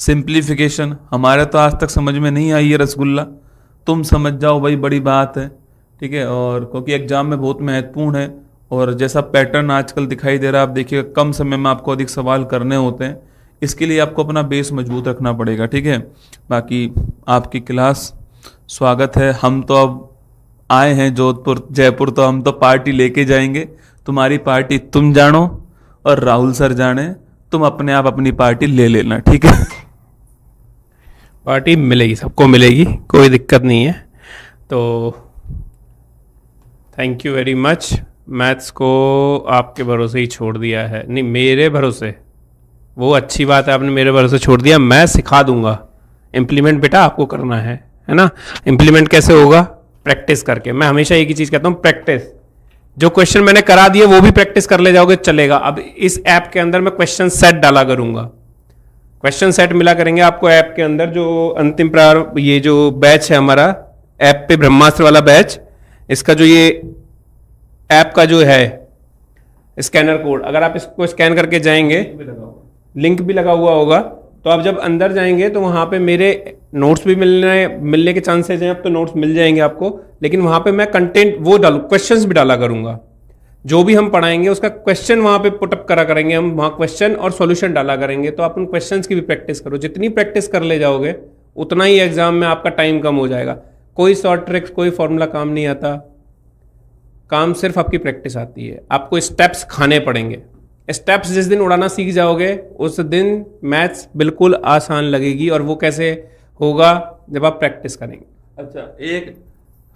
सिंप्लीफिकेशन। हमारे तो आज तक समझ में नहीं आई है रसगुल्ला, तुम समझ जाओ भाई, बड़ी बात है, ठीक है। और क्योंकि एग्जाम में बहुत महत्वपूर्ण है, और जैसा पैटर्न आजकल दिखाई दे रहा है, आप देखिएगा कम समय में आपको अधिक सवाल करने होते हैं, इसके लिए आपको अपना बेस मजबूत रखना पड़ेगा, ठीक है। बाकी आपकी क्लास स्वागत है। हम तो अब आए हैं जोधपुर जयपुर, तो हम तो पार्टी लेके जाएंगे। तुम्हारी पार्टी तुम जानो और राहुल सर जाने, तुम अपने आप अपनी पार्टी ले लेना, ठीक है। पार्टी मिलेगी, सबको मिलेगी, कोई दिक्कत नहीं है। तो thank you very much. Maths को आपके भरोसे ही छोड़ दिया है, नहीं मेरे भरोसे, वो अच्छी बात है, आपने मेरे भरोसे छोड़ दिया। मैं सिखा दूंगा, इम्प्लीमेंट बेटा आपको करना है ना। इम्प्लीमेंट कैसे होगा? प्रैक्टिस करके। मैं हमेशा एक ही चीज़ कहता हूँ, प्रैक्टिस। जो क्वेश्चन मैंने करा दिए वो भी प्रैक्टिस कर ले जाओगे, चलेगा। अब इस ऐप के अंदर मैं क्वेश्चन सेट डाला करूंगा, क्वेश्चन सेट मिला करेंगे आपको ऐप के अंदर। जो अंतिम प्रारंभ, ये जो बैच है हमारा ऐप पे ब्रह्मास्त्र वाला बैच, इसका जो ये ऐप का जो है स्कैनर कोड, अगर आप इसको स्कैन करके जाएंगे, लिंक भी लगा हुआ होगा, तो आप जब अंदर जाएंगे तो वहां पे मेरे नोट्स भी मिलने के चांसेस हैं। अब तो नोट्स मिल जाएंगे आपको, लेकिन वहां पे मैं कंटेंट वो डालू, क्वेश्चंस भी डाला करूंगा। जो भी हम पढ़ाएंगे उसका क्वेश्चन वहाँ पे पुटअप करा करेंगे, हम वहाँ क्वेश्चन और सॉल्यूशन डाला करेंगे। तो आप उन क्वेश्चंस की भी प्रैक्टिस करो, जितनी प्रैक्टिस कर ले जाओगे उतना ही एग्जाम में आपका टाइम कम हो जाएगा। कोई शॉर्ट ट्रिक्स, कोई फॉर्मूला काम नहीं आता, काम सिर्फ आपकी प्रैक्टिस आती है। आपको स्टेप्स खाने पड़ेंगे। स्टेप्स जिस दिन उड़ाना सीख जाओगे उस दिन मैथ्स बिल्कुल आसान लगेगी। और वो कैसे होगा? जब आप प्रैक्टिस करेंगे। अच्छा, एक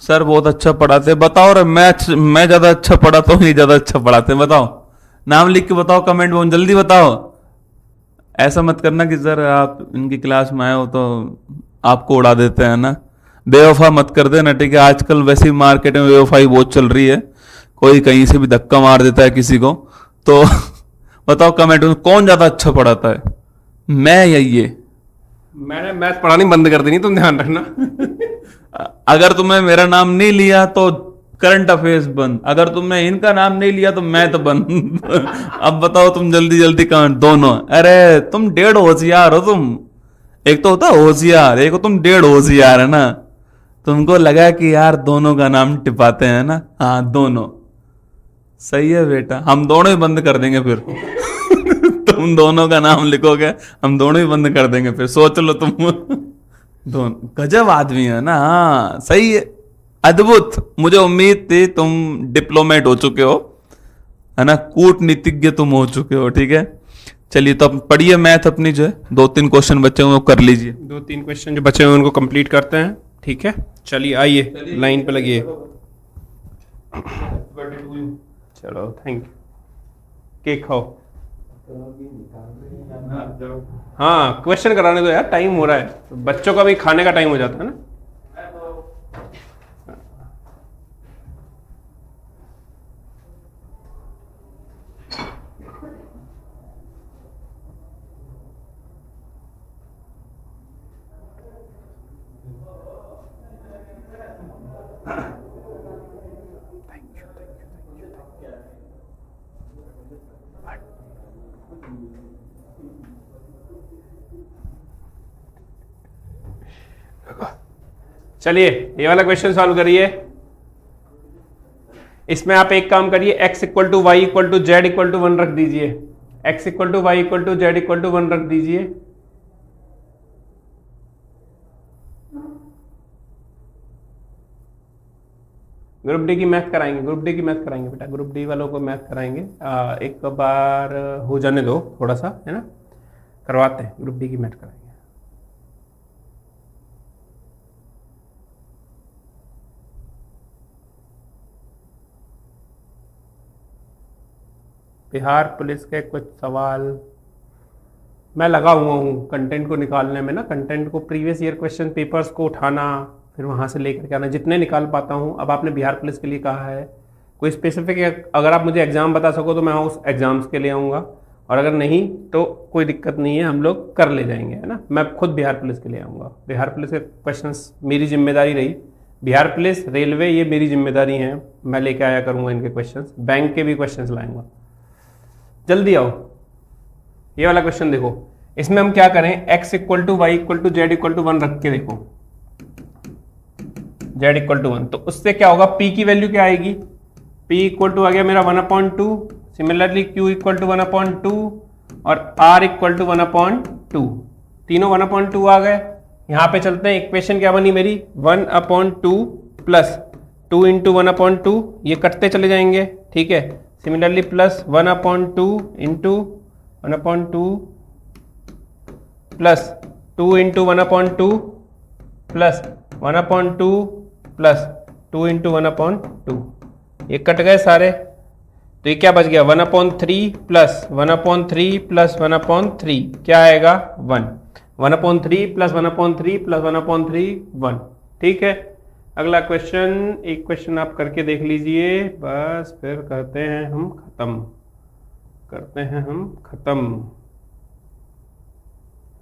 सर बहुत अच्छा पढ़ाते हैं, बताओ रे मैथ्स मैं ज्यादा अच्छा पढ़ाता हूँ, ये ज्यादा अच्छा पढ़ाते हैं, बताओ, नाम लिख के बताओ कमेंट में, जल्दी बताओ। ऐसा मत करना कि सर आप इनकी क्लास में आए हो तो आपको उड़ा देते हैं ना, बेवफा मत कर देना, ठीक है। आजकल वैसे ही मार्केट में बेवफाई बहुत चल रही है, कोई कहीं से भी धक्का मार देता है किसी को। तो बताओ कमेंट में कौन ज्यादा अच्छा पढ़ाता है, मैं या ये? मैंने मैथ पढ़ानी बंद कर देनी, तुम ध्यान रखना। अगर तुमने मेरा नाम नहीं लिया तो करंट अफेयर्स बंद, अगर तुमने इनका नाम नहीं लिया तो मैं तो बंद। अब बताओ तुम जल्दी जल्दी कमेंट दोनों। अरे तुम डेढ़ होशियार हो तुम, एक तो होता होशियार, एक हो तुम डेढ़ होशियार, है ना। तुमको लगा कि यार दोनों का नाम टिपाते हैं ना, हाँ दोनों सही है बेटा, हम दोनों ही बंद कर देंगे फिर। तुम दोनों का नाम लिखोगे हम दोनों ही बंद कर देंगे फिर, सोच लो तुम। दोनों गजब आदमी है ना, हाँ सही है, अद्भुत। मुझे उम्मीद थी तुम डिप्लोमेट हो चुके हो, है ना, कूटनीतिज्ञ तुम हो चुके हो, ठीक है। चलिए तो पढ़िए मैथ अपनी, जो है 2-3 क्वेश्चन बचे हुए वो कर लीजिए। 2-3 क्वेश्चन जो बचे हुए उनको कंप्लीट करते हैं, ठीक है। चलिए आइए लाइन पे लगिए। चलो थैंक यू। केक खाओ। हाँ क्वेश्चन कराने दो यार, टाइम हो रहा है, बच्चों का भी खाने का टाइम हो जाता है ना। चलिए ये वाला क्वेश्चन सॉल्व करिए। इसमें आप एक काम करिए, x equal to y equal to z equal to 1 रख दीजिए। x equal to y equal to z equal to 1 रख दीजिए। ग्रुप डी की मैथ कराएंगे, ग्रुप डी की मैथ कराएंगे बेटा, ग्रुप डी वालों को मैथ कराएंगे। एक बार हो जाने दो थोड़ा सा, है ना, करवाते हैं, ग्रुप डी की मैथ कराएंगे। बिहार पुलिस के कुछ सवाल मैं लगा हुआ हूँ कंटेंट को निकालने में ना, कंटेंट को प्रीवियस ईयर क्वेश्चन पेपर्स को उठाना, फिर वहाँ से लेकर के आना, जितने निकाल पाता हूँ। अब आपने बिहार पुलिस के लिए कहा है, कोई स्पेसिफिक अगर आप मुझे एग्जाम बता सको तो मैं उस एग्जाम्स के लिए आऊँगा, और अगर नहीं तो कोई दिक्कत नहीं है, हम लोग कर ले जाएंगे, है ना। मैं खुद बिहार पुलिस के लिए आऊँगा, बिहार पुलिस के क्वेश्चंस मेरी जिम्मेदारी रही, बिहार पुलिस, रेलवे, ये मेरी जिम्मेदारी है, मैं लेके आया करूँगा इनके क्वेश्चंस, बैंक के भी क्वेश्चंस लाऊंगा। जल्दी आओ, ये वाला क्वेश्चन देखो, इसमें हम क्या करें, x equal to y equal to z equal to 1 रख के देखो, z इक्वल टू 1, तो उससे क्या होगा, p की वैल्यू क्या आएगी, p इक्वल टू आ गया मेरा 1/2, सिमिलरली q इक्वल टू 1/2 और r इक्वल टू 1/2, तीनों 1/2 आ गए। यहां पे चलते हैं, इक्वेशन क्या बनी मेरी, 1/2 प्लस 2 इंटू 1/2, ये कटते चले जाएंगे, ठीक है। Similarly plus 1/2 into 1/2 plus 2 into 1/2 plus 1/2 plus 2 into 1/2, ये कट गए सारे, तो ये क्या बच गया, 1/3 प्लस 1/3 प्लस 1/3, क्या आएगा 1, 1/3 प्लस 1/3 प्लस 1/3 1, ठीक है। अगला क्वेश्चन, एक क्वेश्चन आप करके देख लीजिए, बस फिर करते हैं हम खत्म, करते हैं हम खत्म।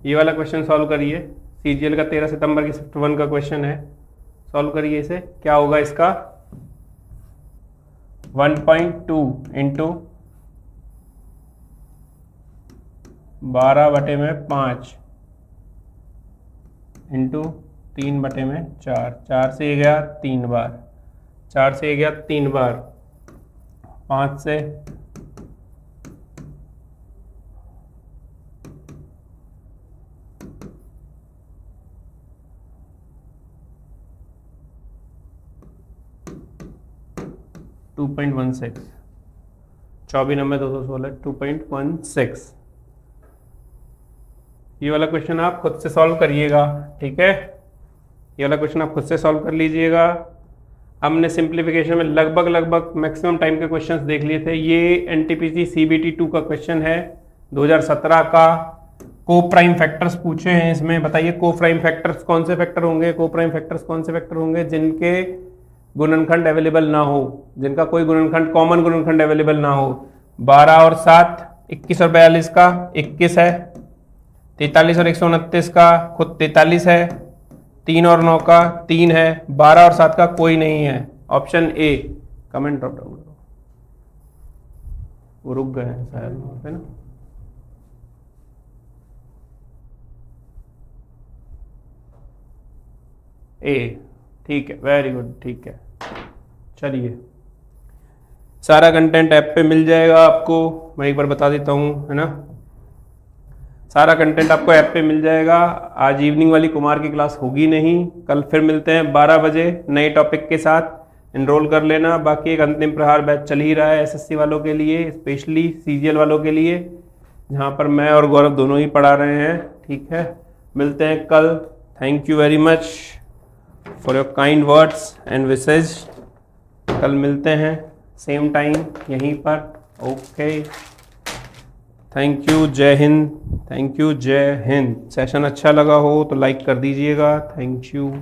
ये वाला क्वेश्चन सॉल्व करिए, सीजीएल का 13 सितंबर की शिफ्ट 1 का क्वेश्चन है, सॉल्व करिए इसे। क्या होगा इसका, 1.2 इंटू 12/5 इंटू 3/4, 4 से ये गया 3 बार, 4 से ये गया 3 बार, 5 से 2.16, 24/216 2.16। ये वाला क्वेश्चन आप खुद से सॉल्व करिएगा, ठीक है। ये वाला क्वेश्चन आप खुद से सॉल्व कर लीजिएगा। हमने सिंप्लीफिकेशन में लगभग मैक्सिमम टाइम के क्वेश्चंस देख लिए थे। ये एनटीपीसी सीबीटी 2 का क्वेश्चन है 2017 का। को प्राइम फैक्टर्स पूछे हैं इसमें। बताइए को प्राइम फैक्टर्स कौन से फैक्टर होंगे? को प्राइम फैक्टर्स कौन से फैक्टर होंगे जिनके गुणनखंड अवेलेबल ना हो, जिनका कोई गुणनखंड कॉमन गुणनखंड अवेलेबल ना हो। 12 और 7, 21 और 42 का 21 है, 43 और 129 का खुद 43 है, 3 और 9 का 3 है, 12 और 7 का कोई नहीं है। Option A. Comment drop down करो, वो रुक गए हैं शायद वहां पे ना। ए, ठीक है, वेरी गुड, ठीक है। चलिए, सारा कंटेंट ऐप पे मिल जाएगा आपको, मैं एक बार बता देता हूँ, है ना। सारा कंटेंट आपको ऐप पे मिल जाएगा। आज इवनिंग वाली कुमार की क्लास होगी नहीं, कल फिर मिलते हैं 12 बजे नए टॉपिक के साथ। एनरोल कर लेना। बाकी एक अंतिम प्रहार बैच चल ही रहा है एसएससी वालों के लिए, स्पेशली सीजीएल वालों के लिए, जहाँ पर मैं और गौरव दोनों ही पढ़ा रहे हैं, ठीक है। मिलते हैं कल। Thank you very much for your kind words and wishes. कल मिलते हैं सेम टाइम यहीं पर। ओके, थैंक यू, जय हिंद। थैंक यू, जय हिंद। सेशन अच्छा लगा हो तो लाइक कर दीजिएगा। Thank you.